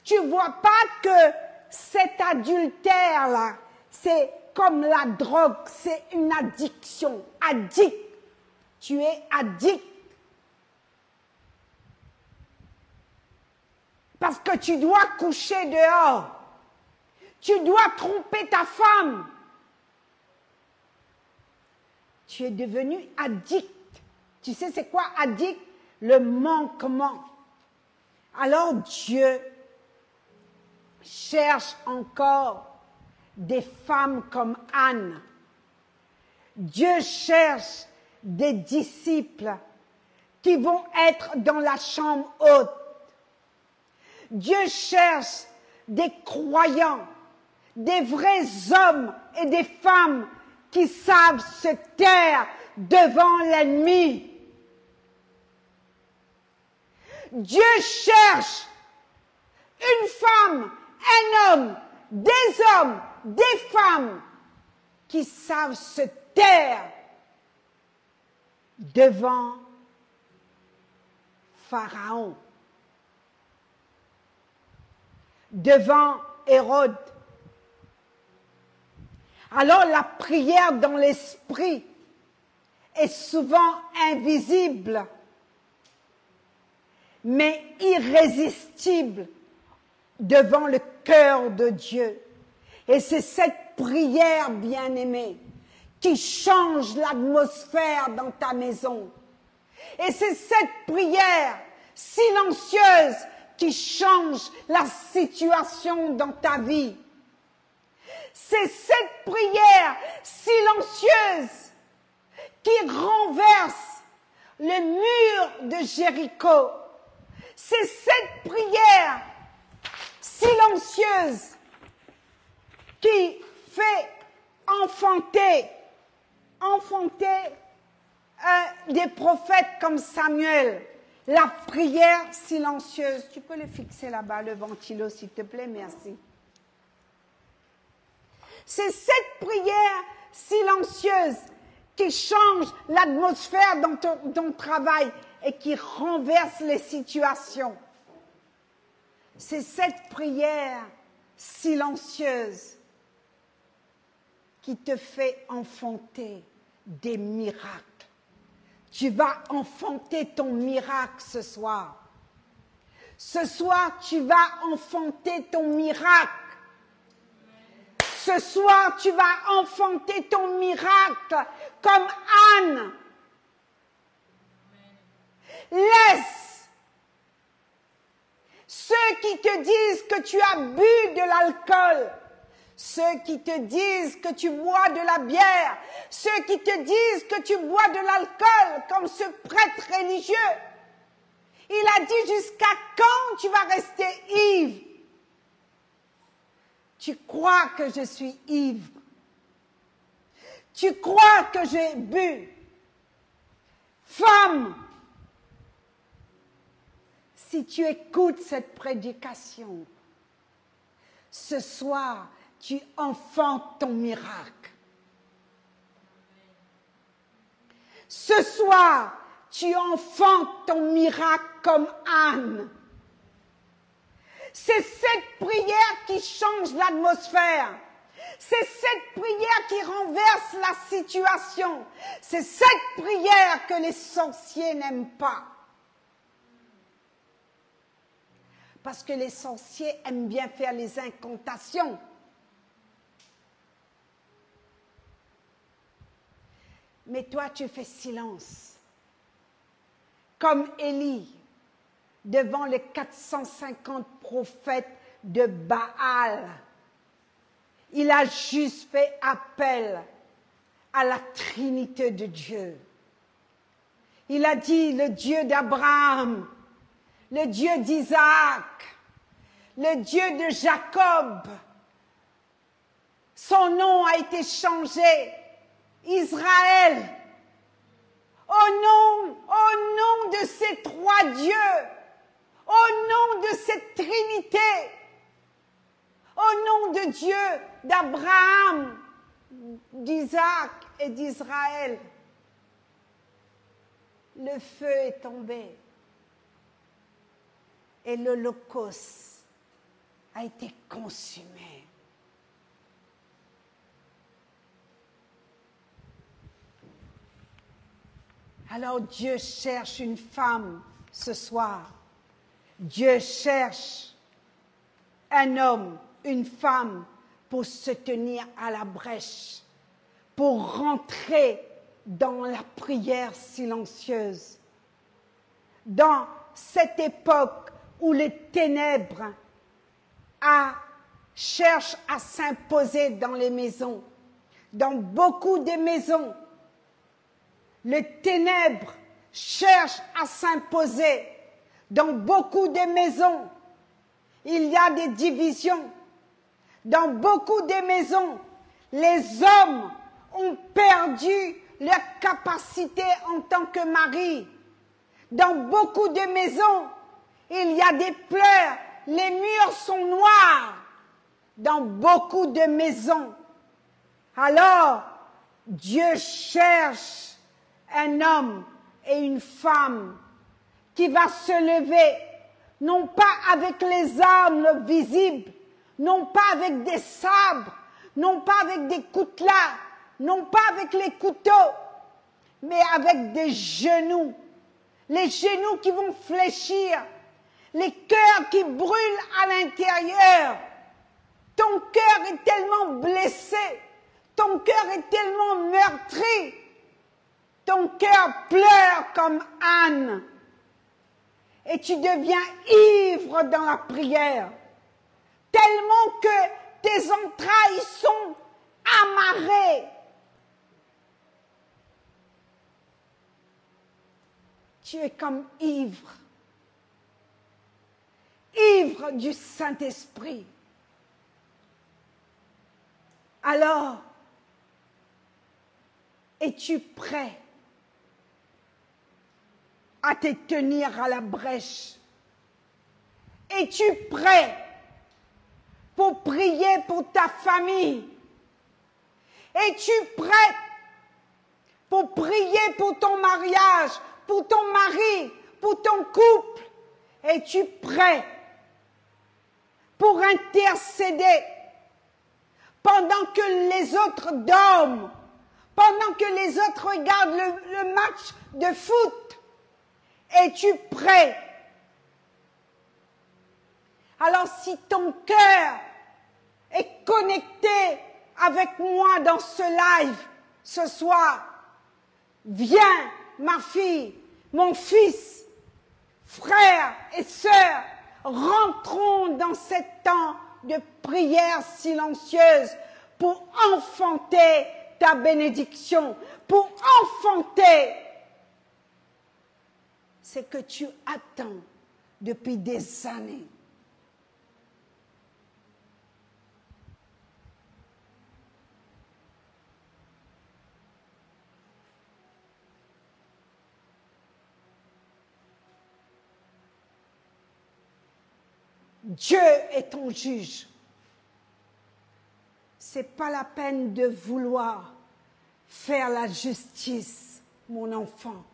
Tu vois pas que cet adultère-là, c'est comme la drogue, c'est une addiction. Addict. Tu es addict. Parce que tu dois coucher dehors. Tu dois tromper ta femme. Tu es devenu addict. Tu sais c'est quoi addict? Le manquement. Alors Dieu cherche encore des femmes comme Anne. Dieu cherche des disciples qui vont être dans la chambre haute. Dieu cherche des croyants, des vrais hommes et des femmes qui savent se taire devant l'ennemi. Dieu cherche une femme, un homme, des femmes qui savent se taire devant Pharaon, devant Hérode. Alors la prière dans l'esprit est souvent invisible, mais irrésistible devant le cœur de Dieu. Et c'est cette prière, bien-aimée, qui change l'atmosphère dans ta maison. Et c'est cette prière silencieuse qui change la situation dans ta vie. C'est cette prière silencieuse qui renverse le mur de Jéricho. C'est cette prière silencieuse qui fait enfanter des prophètes comme Samuel. La prière silencieuse. Tu peux le fixer là-bas, le ventilo, s'il te plaît, merci. C'est cette prière silencieuse qui change l'atmosphère dans ton travail et qui renverse les situations. C'est cette prière silencieuse qui te fait enfanter des miracles. Tu vas enfanter ton miracle ce soir. Ce soir, tu vas enfanter ton miracle. Ce soir, tu vas enfanter ton miracle comme Anne. Laisse ceux qui te disent que tu as bu de l'alcool, ceux qui te disent que tu bois de la bière, ceux qui te disent que tu bois de l'alcool, comme ce prêtre religieux. Il a dit jusqu'à quand tu vas rester ivre? Tu crois que je suis ivre? Tu crois que j'ai bu? Femme, si tu écoutes cette prédication, ce soir, tu enfantes ton miracle. Ce soir, tu enfantes ton miracle comme Anne. C'est cette prière qui change l'atmosphère. C'est cette prière qui renverse la situation. C'est cette prière que les sorciers n'aiment pas. Parce que les sorciers aiment bien faire les incantations. Mais toi, tu fais silence. Comme Élie, devant les 450 prophètes de Baal. Il a juste fait appel à la Trinité de Dieu. Il a dit le Dieu d'Abraham, le Dieu d'Isaac, le Dieu de Jacob, Son nom a été changé. Israël. Au nom de ces trois dieux, au nom de cette Trinité, au nom de Dieu, d'Abraham, d'Isaac et d'Israël, le feu est tombé et l'Holocauste a été consumé. Alors Dieu cherche une femme ce soir. Dieu cherche un homme, une femme pour se tenir à la brèche, pour rentrer dans la prière silencieuse. Dans cette époque où les ténèbres cherchent à s'imposer dans les maisons, dans beaucoup de maisons, les ténèbres cherchent à s'imposer. Dans beaucoup de maisons, il y a des divisions. Dans beaucoup de maisons, les hommes ont perdu leur capacité en tant que mari. Dans beaucoup de maisons, il y a des pleurs. Les murs sont noirs. Dans beaucoup de maisons. Alors, Dieu cherche un homme et une femme qui va se lever, non pas avec les armes visibles, non pas avec des sabres, non pas avec des coutelas, non pas avec les couteaux, mais avec des genoux. Les genoux qui vont fléchir, les cœurs qui brûlent à l'intérieur. Ton cœur est tellement blessé, ton cœur est tellement meurtri. Ton cœur pleure comme Anne et tu deviens ivre dans la prière, tellement que tes entrailles sont amarrées. Tu es comme ivre, ivre du Saint-Esprit. Alors, es-tu prêt à te tenir à la brèche? Es-tu prêt pour prier pour ta famille? Es-tu prêt pour prier pour ton mariage, pour ton mari, pour ton couple? Es-tu prêt pour intercéder pendant que les autres dorment, pendant que les autres regardent le match de foot? Es-tu prêt? Alors si ton cœur est connecté avec moi dans ce live ce soir, viens, ma fille, mon fils, frères et sœurs, rentrons dans ce temps de prière silencieuse pour enfanter ta bénédiction, pour enfanter ce que tu attends depuis des années. Dieu est ton juge. Ce n'est pas la peine de vouloir faire la justice, mon enfant.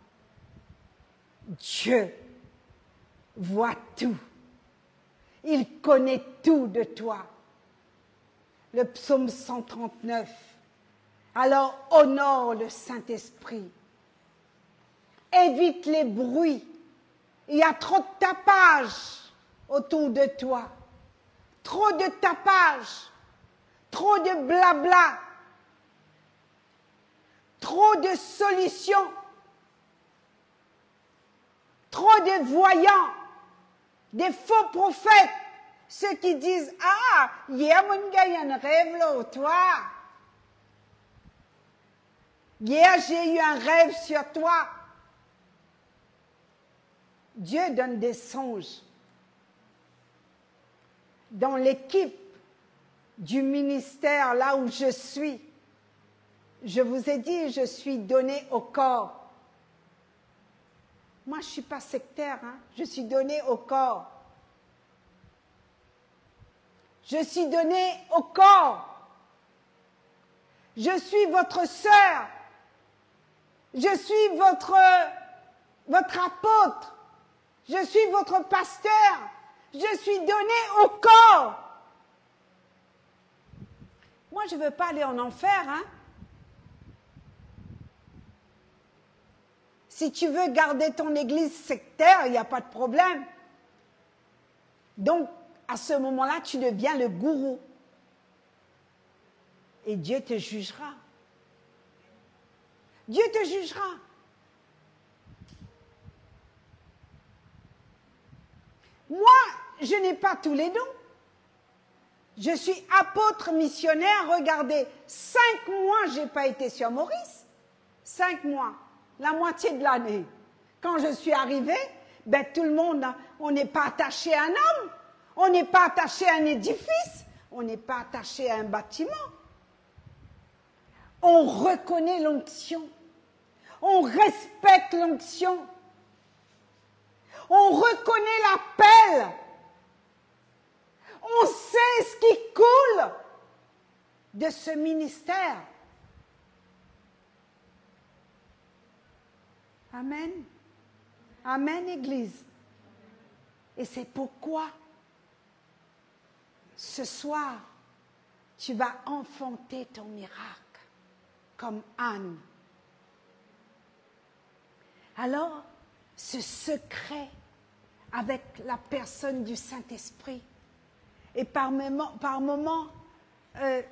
Dieu voit tout. Il connaît tout de toi. Le psaume 139. Alors honore le Saint-Esprit. Évite les bruits. Il y a trop de tapage autour de toi. Trop de tapage. Trop de blabla. Trop de solutions. Trop de voyants, des faux prophètes, ceux qui disent « Ah, hier, mon gars, il y a un rêve là, toi. Hier, j'ai eu un rêve sur toi. » Dieu donne des songes. Dans l'équipe du ministère là où je suis. Je vous ai dit, je suis donnée au corps. Moi, je ne suis pas sectaire, hein? Je suis donnée au corps. Je suis donnée au corps. Je suis votre sœur. Je suis votre apôtre. Je suis votre pasteur. Je suis donnée au corps. Moi, je ne veux pas aller en enfer, hein? Si tu veux garder ton église sectaire, il n'y a pas de problème. Donc, à ce moment-là, tu deviens le gourou. Et Dieu te jugera. Dieu te jugera. Moi, je n'ai pas tous les dons. Je suis apôtre missionnaire. Regardez, 5 mois, je n'ai pas été sur Maurice. 5 mois, la moitié de l'année. Quand je suis arrivée, ben, tout le monde, on n'est pas attaché à un homme. On n'est pas attaché à un édifice. On n'est pas attaché à un bâtiment. On reconnaît l'onction. On respecte l'onction. On reconnaît l'appel. On sait ce qui coule de ce ministère. Amen. Amen, Église. Et c'est pourquoi, ce soir, tu vas enfanter ton miracle, comme Anne. Alors, ce secret avec la personne du Saint-Esprit, et par moments, je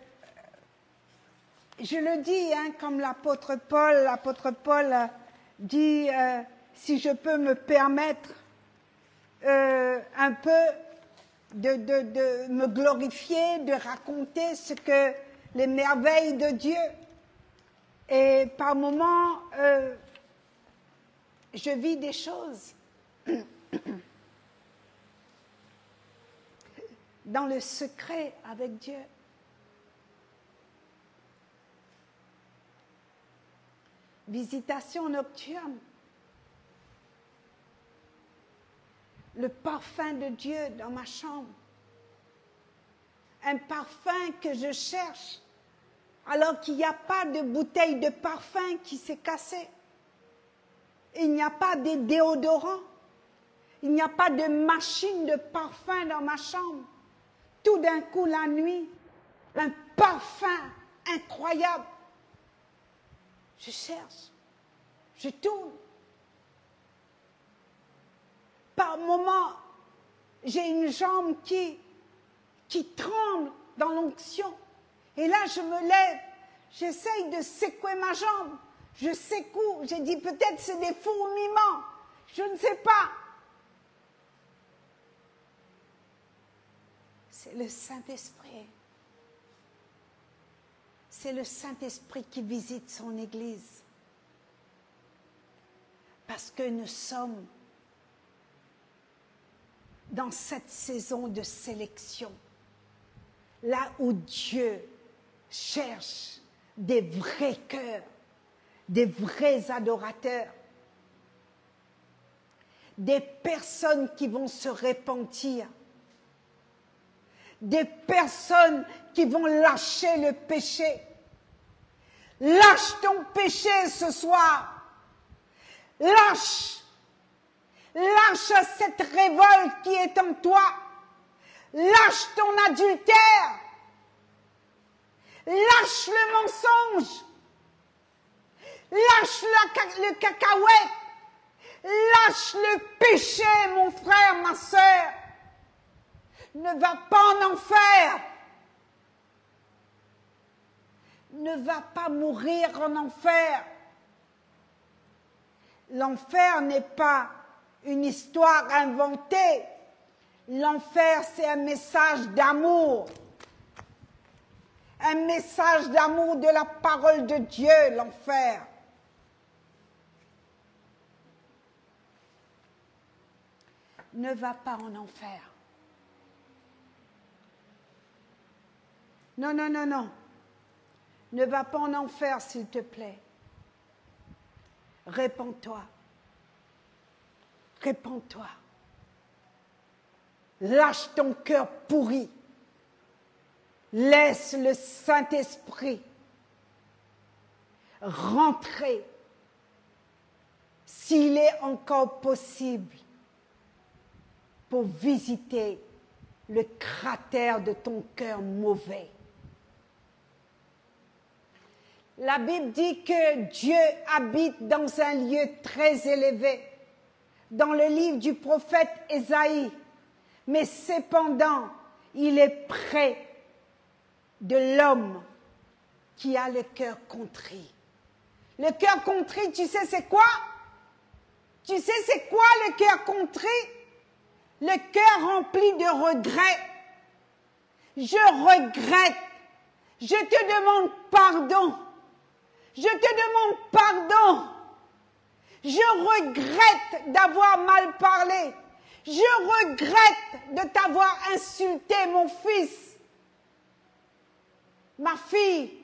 le dis, hein, comme l'apôtre Paul dit, si je peux me permettre un peu de me glorifier, de raconter les merveilles de Dieu. Et par moments, je vis des choses dans le secret avec Dieu. Visitation nocturne. Le parfum de Dieu dans ma chambre. Un parfum que je cherche, alors qu'il n'y a pas de bouteille de parfum qui s'est cassée. Il n'y a pas de déodorant. Il n'y a pas de machine de parfum dans ma chambre. Tout d'un coup, la nuit, un parfum incroyable. Je cherche, je tourne. Par moments, j'ai une jambe qui tremble dans l'onction. Et là, je me lève, j'essaye de secouer ma jambe. Je secoue, j'ai dit peut-être c'est des fourmillements. Je ne sais pas. C'est le Saint-Esprit. C'est le Saint-Esprit qui visite son Église. Parce que nous sommes dans cette saison de sélection, là où Dieu cherche des vrais cœurs, des vrais adorateurs, des personnes qui vont se repentir, des personnes qui vont lâcher le péché. Lâche ton péché ce soir. Lâche cette révolte qui est en toi. Lâche ton adultère. Lâche le mensonge. Lâche le cacahuète. Lâche le péché, mon frère, ma sœur. Ne va pas en enfer. Ne va pas mourir en enfer. L'enfer n'est pas une histoire inventée. L'enfer, c'est un message d'amour. Un message d'amour de la parole de Dieu, l'enfer. Ne va pas en enfer. Non, non, non, non. Ne va pas en enfer, s'il te plaît. Répands-toi. Répands-toi. Lâche ton cœur pourri. Laisse le Saint-Esprit rentrer, s'il est encore possible, pour visiter le cratère de ton cœur mauvais. La Bible dit que Dieu habite dans un lieu très élevé, dans le livre du prophète Ésaïe, mais cependant, il est près de l'homme qui a le cœur contrit. Le cœur contrit, tu sais c'est quoi? Tu sais c'est quoi le cœur contrit? Le cœur rempli de regrets. Je regrette. Je te demande pardon. Je te demande pardon. Je regrette d'avoir mal parlé. Je regrette de t'avoir insulté, mon fils. Ma fille,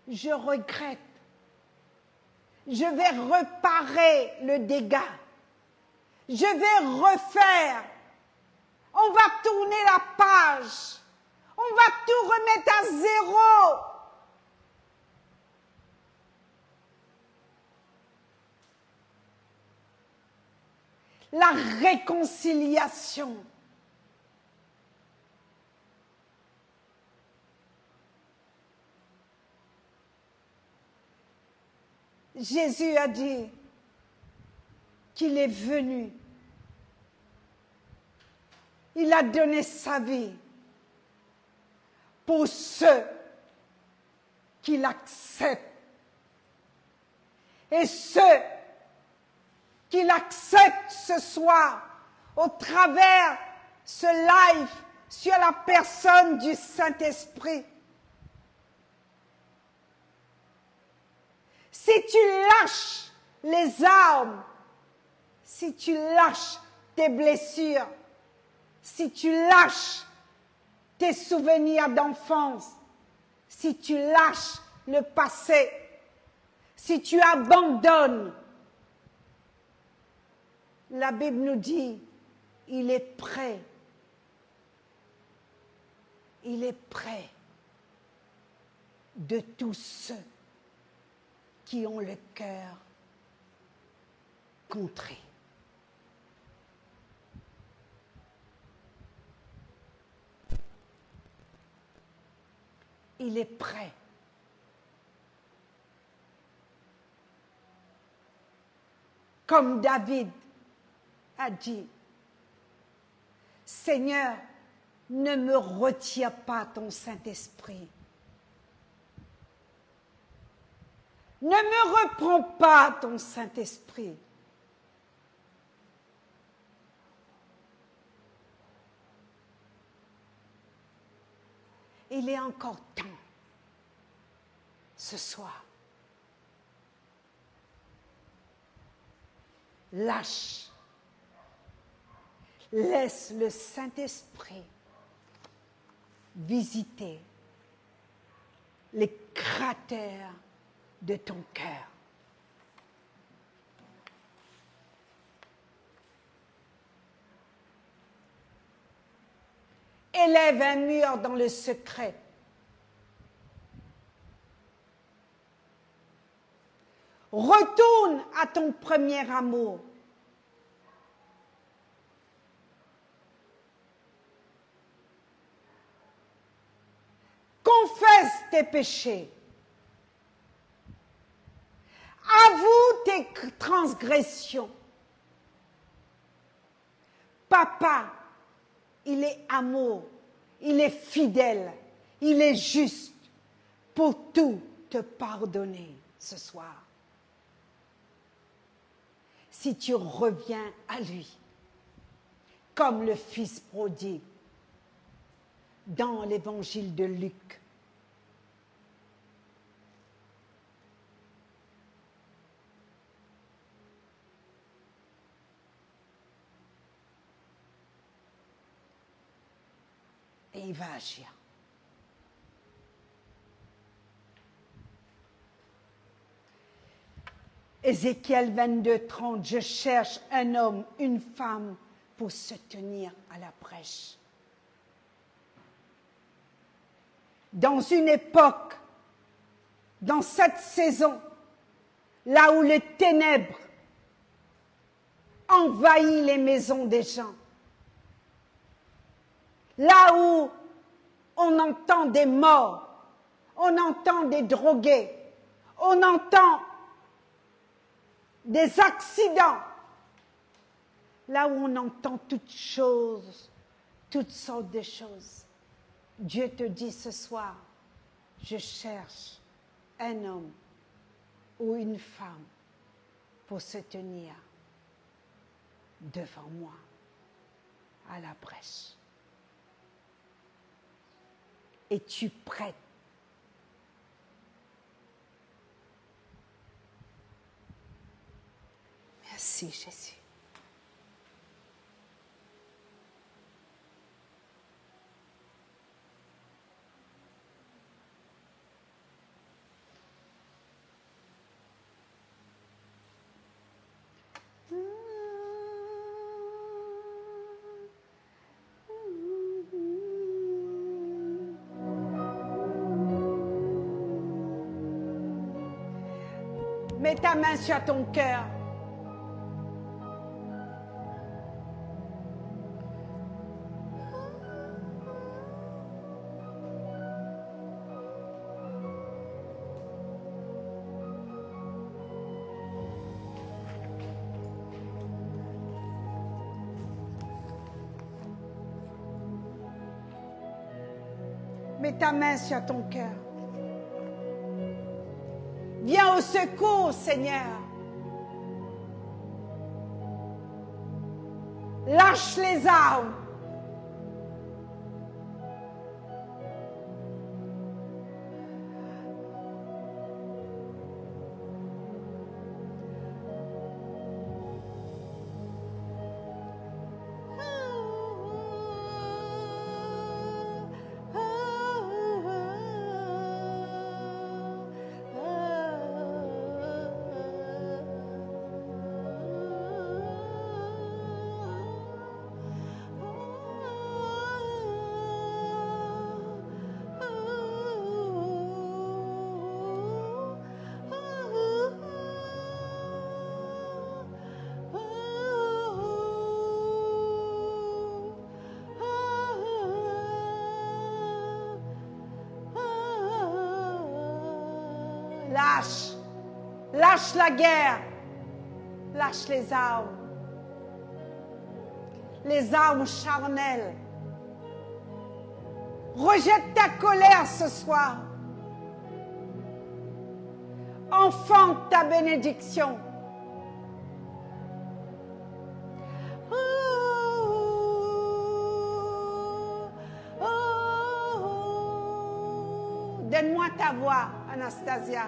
je regrette. Je vais réparer le dégât. Je vais refaire. On va tourner la page. On va tout remettre à zéro. La réconciliation. Jésus a dit qu'il est venu. Il a donné sa vie pour ceux qui l'acceptent. Et ceux qui l'acceptent ce soir au travers ce live sur la personne du Saint-Esprit. Si tu lâches les armes, si tu lâches tes blessures, si tu lâches tes souvenirs d'enfance, si tu lâches le passé, si tu abandonnes, la Bible nous dit, il est prêt. Il est prêt de tous ceux qui ont le cœur contrit. Il est prêt. Comme David a dit, Seigneur, ne me retire pas ton Saint-Esprit. Ne me reprends pas ton Saint-Esprit. Il est encore temps ce soir. Lâche. Laisse le Saint-Esprit visiter les cratères de ton cœur. Élève un mur dans le secret. Retourne à ton premier amour. Confesse tes péchés. Avoue tes transgressions. Papa, il est amour, il est fidèle, il est juste pour tout te pardonner ce soir. Si tu reviens à lui, comme le Fils prodigue dans l'évangile de Luc. Et il va agir. Ézéchiel 22, 30, je cherche un homme, une femme pour se tenir à la brèche. Dans une époque, dans cette saison, là où les ténèbres envahissent les maisons des gens, là où on entend des morts, on entend des drogués, on entend des accidents, là où on entend toutes choses, toutes sortes de choses. Dieu te dit ce soir, je cherche un homme ou une femme pour se tenir devant moi à la brèche. Es-tu prête? Merci Jésus. Mets ta main sur ton cœur. Mets ta main sur ton cœur. Viens au secours, Seigneur. Lâche les armes. Lâche, lâche la guerre, lâche les armes charnelles. Rejette ta colère ce soir. Enfante ta bénédiction. Donne-moi ta voix, Anastasia.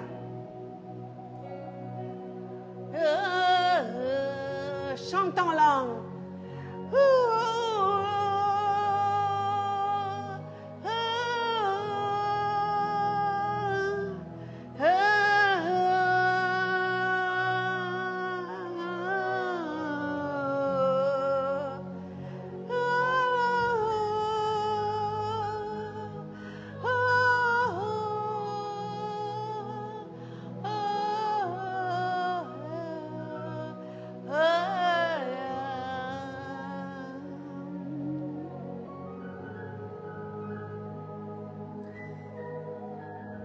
Chante en langue.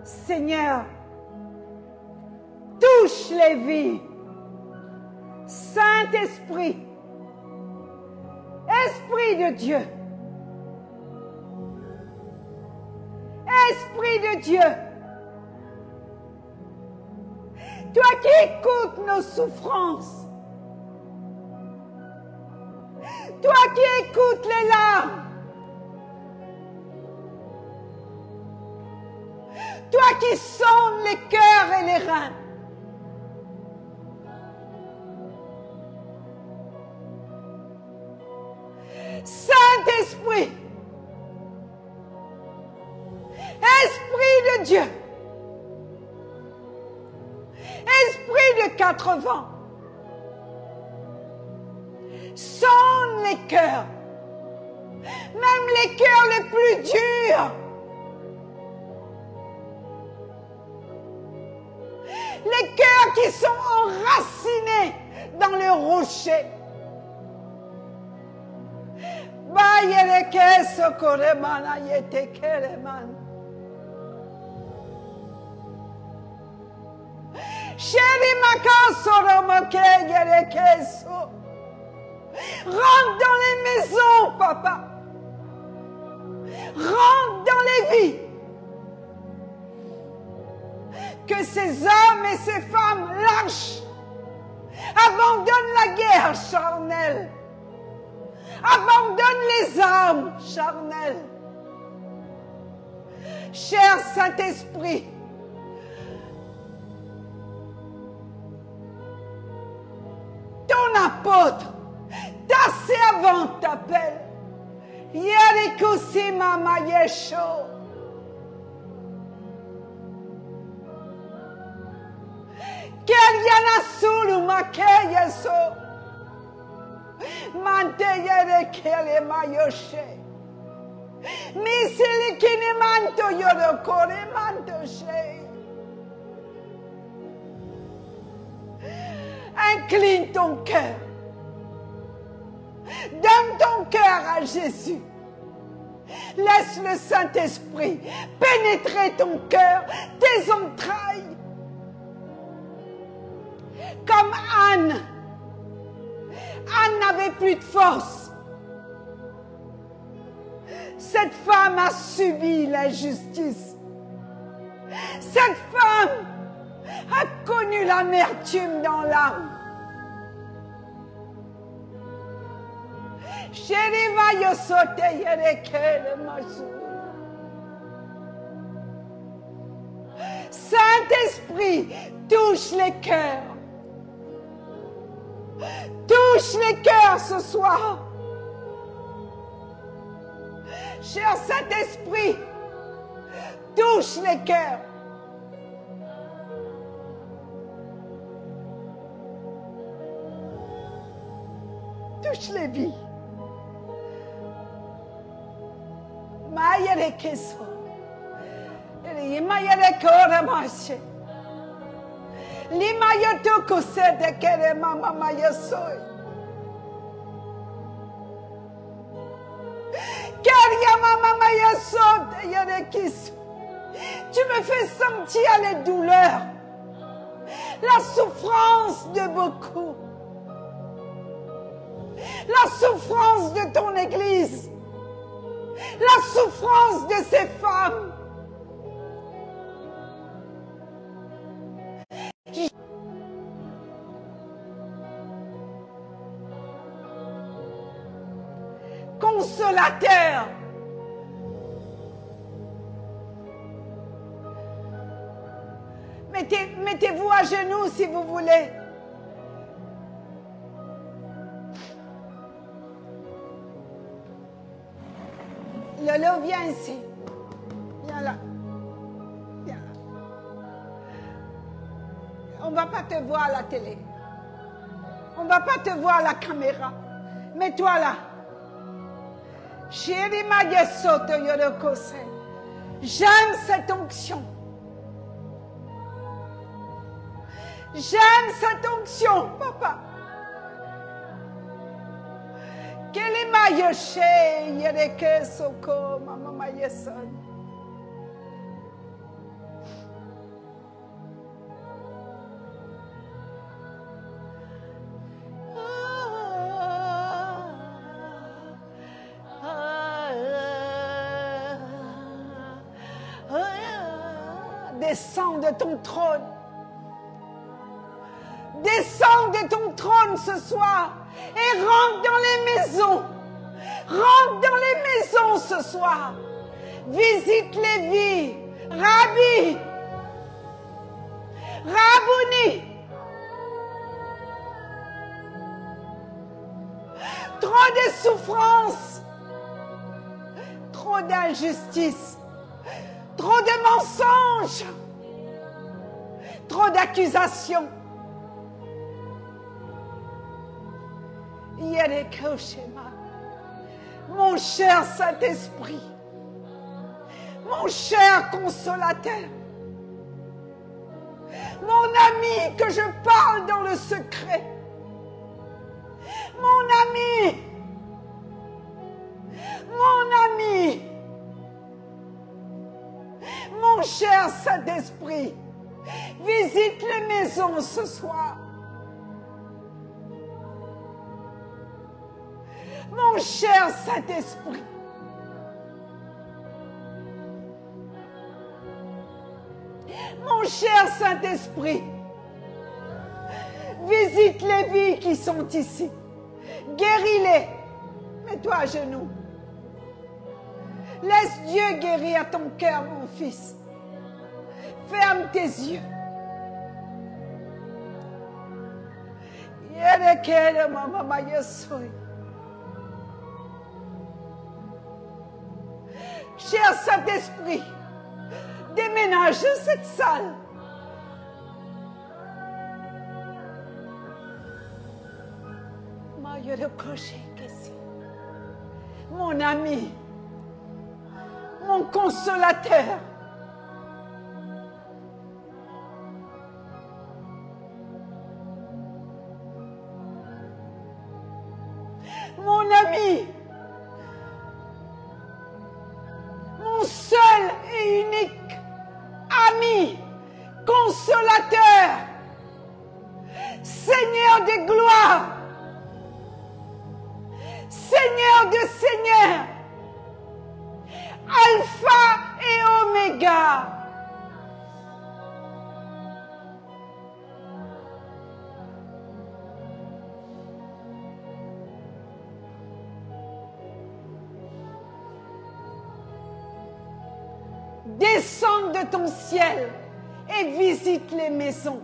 Seigneur, touche les vies. Saint-Esprit, Esprit de Dieu, Esprit de Dieu, toi qui écoutes nos souffrances, toi qui écoutes les larmes, toi qui sondes les cœurs et les reins, Saint-Esprit, Esprit de Dieu, Esprit de quatre vents. Sonne les cœurs, même les cœurs les plus durs. Les cœurs qui sont enracinés dans le rocher. Rentre dans les maisons, papa. Rentre dans les vies. Que ces hommes et ces femmes lâchent. Abandonne la guerre charnelle. Abandonne les armes charnelles. Cher Saint-Esprit, ton apôtre, ta servante t'appelle. Yerikusi mama yesho. Keliana sulu makeyeso. Mante yere kele mayoshe. Misili kini manto yorokore manto she. Incline ton cœur. Donne ton cœur à Jésus. Laisse le Saint-Esprit pénétrer ton cœur, tes entrailles. Comme Anne. Anne n'avait plus de force. Cette femme a subi l'injustice. Cette femme a connu l'amertume dans l'âme. Saint-Esprit, touche les cœurs. Touche les cœurs ce soir. Cher Saint-Esprit, touche les cœurs. Touche les vies. Mayere keso. Mayere kora mashe. Lima yoto kosete kere mama mayesoy. Keria mama mayesote yere kiso. Tu me fais sentir les douleurs, la souffrance de beaucoup, la souffrance de ton Église, la souffrance de ces femmes. Consolateur. Mettez-vous à genoux si vous voulez. Lolo, viens ici. Viens là. Viens là. On ne va pas te voir à la télé. On ne va pas te voir à la caméra. Mets-toi là. J'aime cette onction. J'aime cette onction, papa. Kelima yoshe yereke soko mama mayeson. Descends de ton trône. Descends de ton trône ce soir et rentre dans les maisons. Rentre dans les maisons ce soir. Visite les vies. Rabbi. Rabouni. Trop de souffrances. Trop d'injustice. Trop de mensonges. Trop d'accusations. Mon cher Saint-Esprit, mon cher consolateur, mon ami que je parle dans le secret, mon ami, mon cher Saint-Esprit, visite les maisons ce soir. Mon cher Saint-Esprit, mon cher Saint-Esprit, visite les vies qui sont ici. Guéris-les. Mets-toi à genoux. Laisse Dieu guérir ton cœur, mon fils. Ferme tes yeux. Cher Saint-Esprit, déménage cette salle. Mon ami, mon consolateur, mon ami, mon seul et unique ami, consolateur, Seigneur des gloires, Seigneur de seigneurs, Alpha et Oméga. Descends de ton ciel et visite les maisons.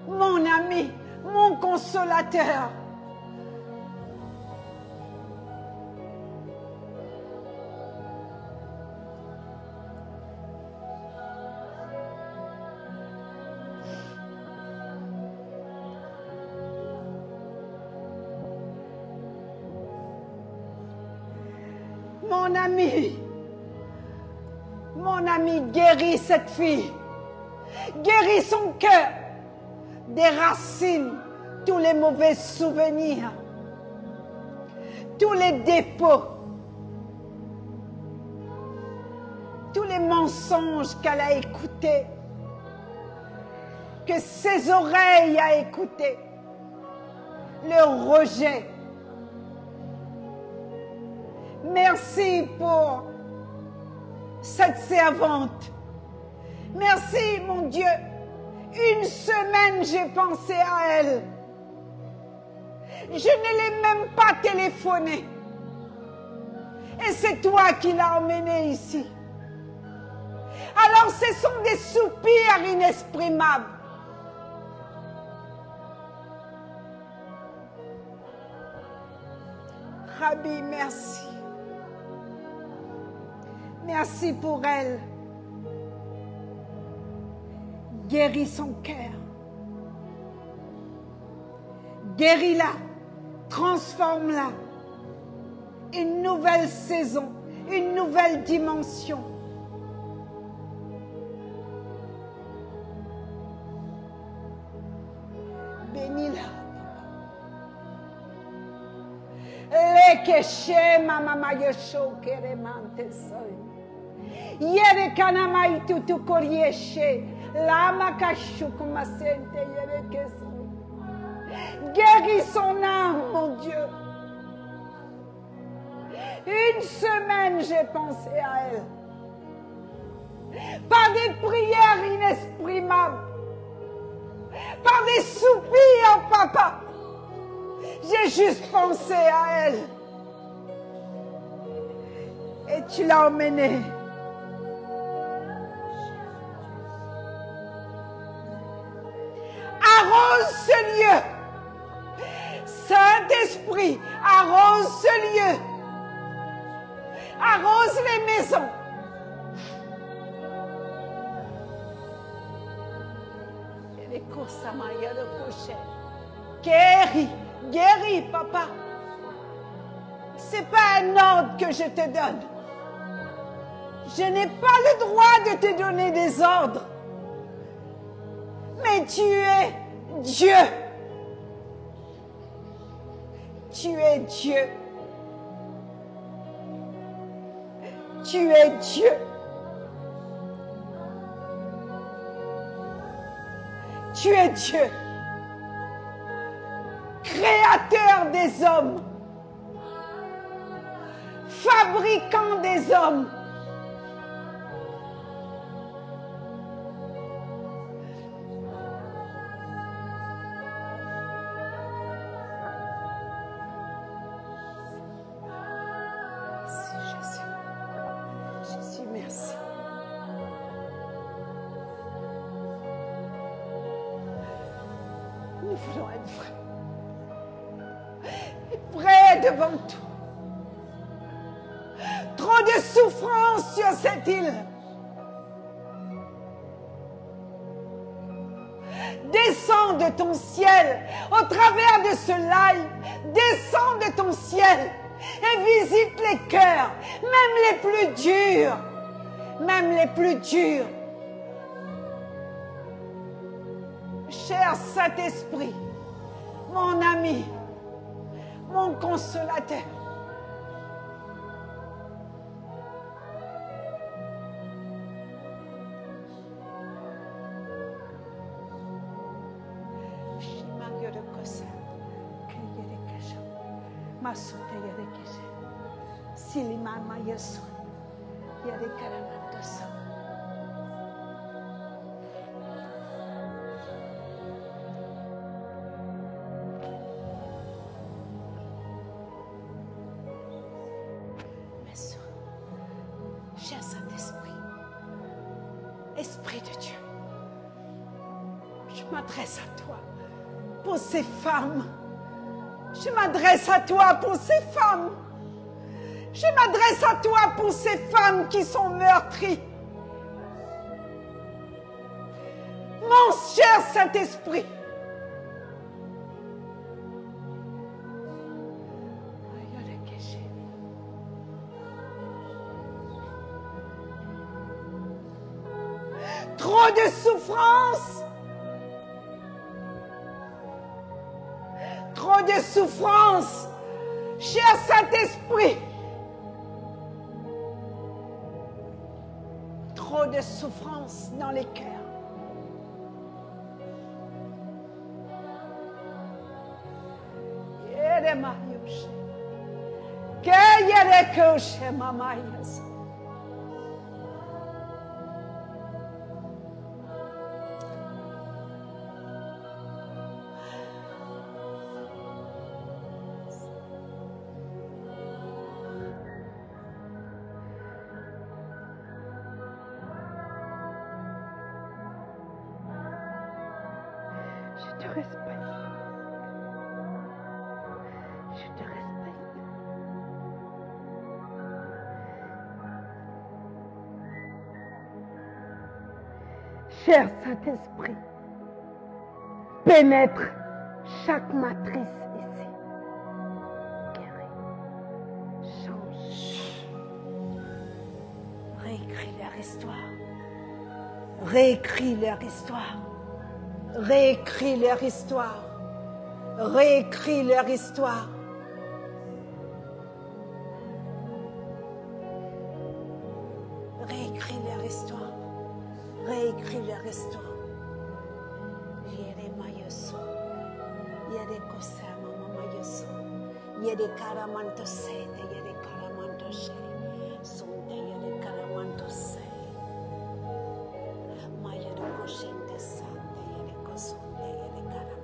Mon ami, mon consolateur. Mon ami, guéris cette fille. Guéris son cœur. Déracine tous les mauvais souvenirs, tous les dépôts, tous les mensonges qu'elle a écoutés, que ses oreilles a écoutés, le rejet. Merci pour cette servante. Merci, mon Dieu. Une semaine, j'ai pensé à elle. Je ne l'ai même pas téléphonée. Et c'est toi qui l'as emmenée ici. Alors, ce sont des soupirs inexprimables. Rabbi, merci. Merci pour elle. Guéris son cœur. Guéris-la. Transforme-la. Une nouvelle saison. Une nouvelle dimension. Bénis-la. Lekeshe mama yosho keremante soy. Yere kanamai tutu korieshe. Lama kashuku masente yere kesoy. Guéris son âme, mon Dieu. Une semaine, j'ai pensé à elle. Par des prières inexprimables. Par des soupirs, papa. J'ai juste pensé à elle. Et tu l'as emmenée. Arrose ce lieu. Saint-Esprit, arrose ce lieu. Arrose les maisons. Guéris, Guéris, papa. C'est pas un ordre que je te donne. Je n'ai pas le droit de te donner des ordres. Mais tu es Dieu. Tu es Dieu. Tu es Dieu. Tu es Dieu. Créateur des hommes. Fabricant des hommes. Devant toi. Trop de souffrance sur cette île. Descends de ton ciel au travers de ce live. Descends de ton ciel et visite les cœurs, même les plus durs. Même les plus durs. Cher Saint-Esprit, mon ami, mon consolateur. Cher Saint-Esprit, Esprit de Dieu, je m'adresse à toi pour ces femmes. Je m'adresse à toi pour ces femmes. Je m'adresse à toi pour ces femmes qui sont meurtries. Mon cher Saint-Esprit, trop de souffrance. Trop de souffrance. Cher Saint-Esprit. Trop de souffrance dans les cœurs. Je te respecte. Je te respecte. Cher Saint-Esprit, pénètre chaque matrice ici. Guéris. Change. Réécris leur histoire. Réécris leur histoire. Réécris leur histoire. Réécris leur histoire. Réécris leur histoire. Réécris leur histoire. Yere mayoso. Yere kosama mayoso. Yere karamanto sete. Yere karamanto she. Sonde yere karamanto se. Mayere koshente sante. Yere kosonde yere karamanto.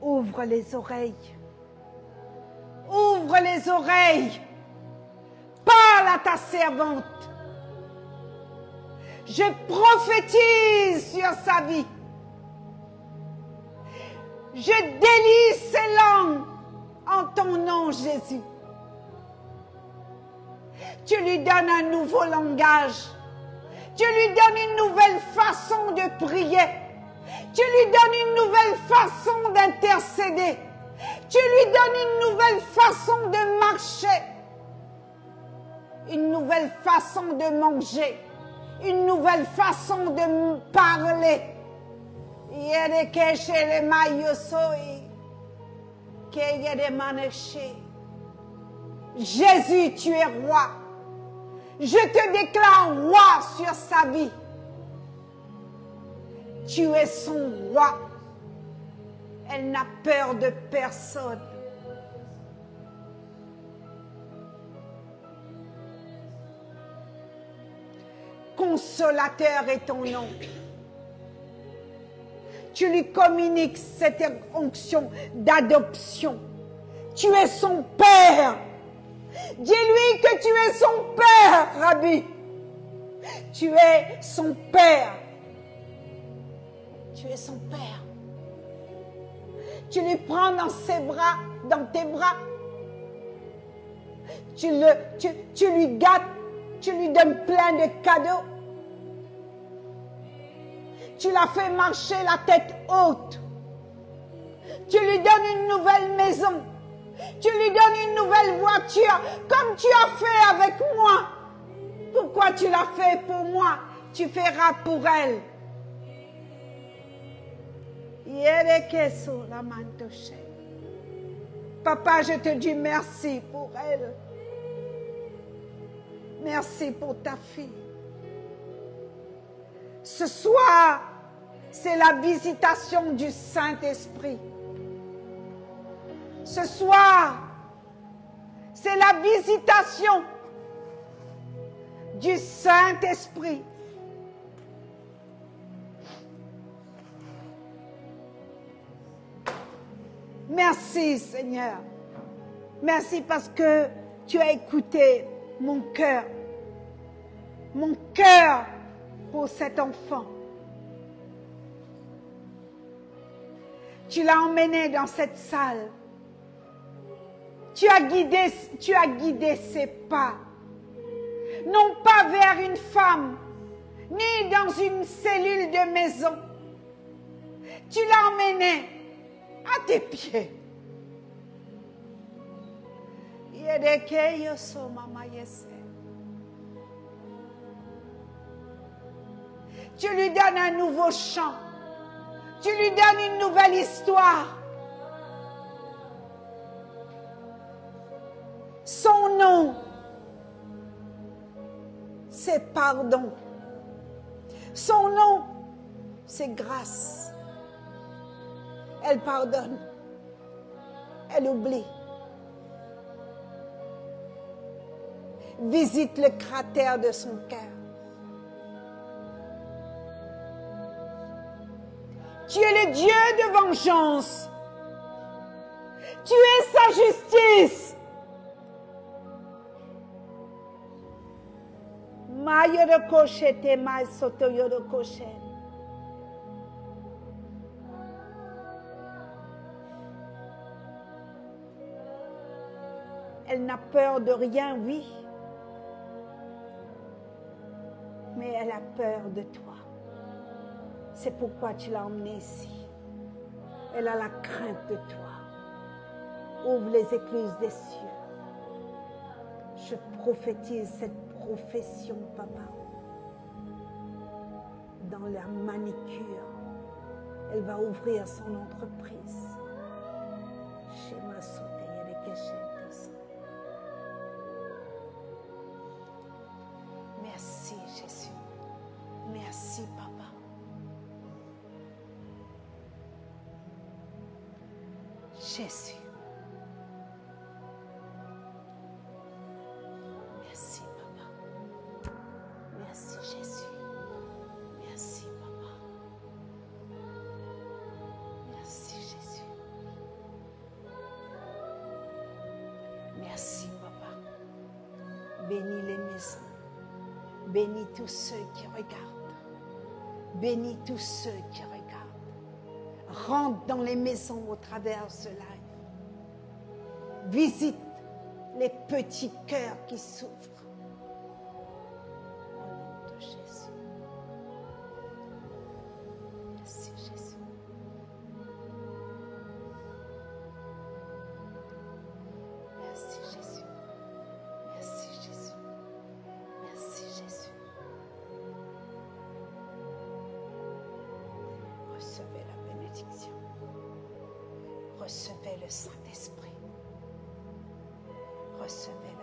Ouvre les oreilles. Ouvre les oreilles. Parle à ta servante. Je prophétise sur sa vie. Je délie ses langues En ton nom, Jésus. Tu lui donnes un nouveau langage. Tu lui donnes une nouvelle façon de prier. Tu lui donnes une nouvelle façon d'intercéder. Tu lui donnes une nouvelle façon de marcher. Une nouvelle façon de manger. Une nouvelle façon de parler. Jésus, tu es roi. Je te déclare roi sur sa vie. Tu es son roi. Elle n'a peur de personne. Consolateur est ton nom. Tu lui communiques cette onction d'adoption. Tu es son père. Dis-lui que tu es son père, Rabbi. Tu es son père. Tu es son père. Tu lui prends dans ses bras, dans tes bras. Tu lui gâtes. Tu lui donnes plein de cadeaux. Tu l'as fait marcher la tête haute. Tu lui donnes une nouvelle maison. Tu lui donnes une nouvelle voiture, comme tu as fait avec moi. Pourquoi tu l'as fait pour moi? Tu feras pour elle. Papa, je te dis merci pour elle. Merci pour ta fille. Ce soir, c'est la visitation du Saint-Esprit. Ce soir, c'est la visitation du Saint-Esprit. Merci, Seigneur. Merci parce que tu as écouté mon cœur pour cet enfant. Tu l'as emmené dans cette salle. Tu as guidé ses pas. Non pas vers une femme, ni dans une cellule de maison. Tu l'as emmené à tes pieds. Tu lui donnes un nouveau chant. Tu lui donnes une nouvelle histoire. Son nom, c'est pardon. Son nom, c'est grâce. Elle pardonne. Elle oublie. Visite le cratère de son cœur. Tu es le Dieu de vengeance. Tu es sa justice. Elle n'a peur de rien, oui. Mais elle a peur de toi. C'est pourquoi tu l'as emmenée ici. Elle a la crainte de toi. Ouvre les écluses des cieux. Je prophétise cette profession, papa. Dans la manicure, elle va ouvrir son entreprise. Merci, Jésus. Merci, papa. Jésus. Merci, papa. Merci, Jésus. Merci, papa. Merci, Jésus. Merci, papa. Bénis les maisons. Bénis tous ceux qui regardent. Bénis tous ceux qui regardent. Rentre dans les maisons au travers de ce live. Visite les petits cœurs qui souffrent. Au nom de Jésus. Merci Jésus. Merci Jésus. Merci Jésus. Merci Jésus. Recevez la bénédiction. Recevez le Saint-Esprit. Recevez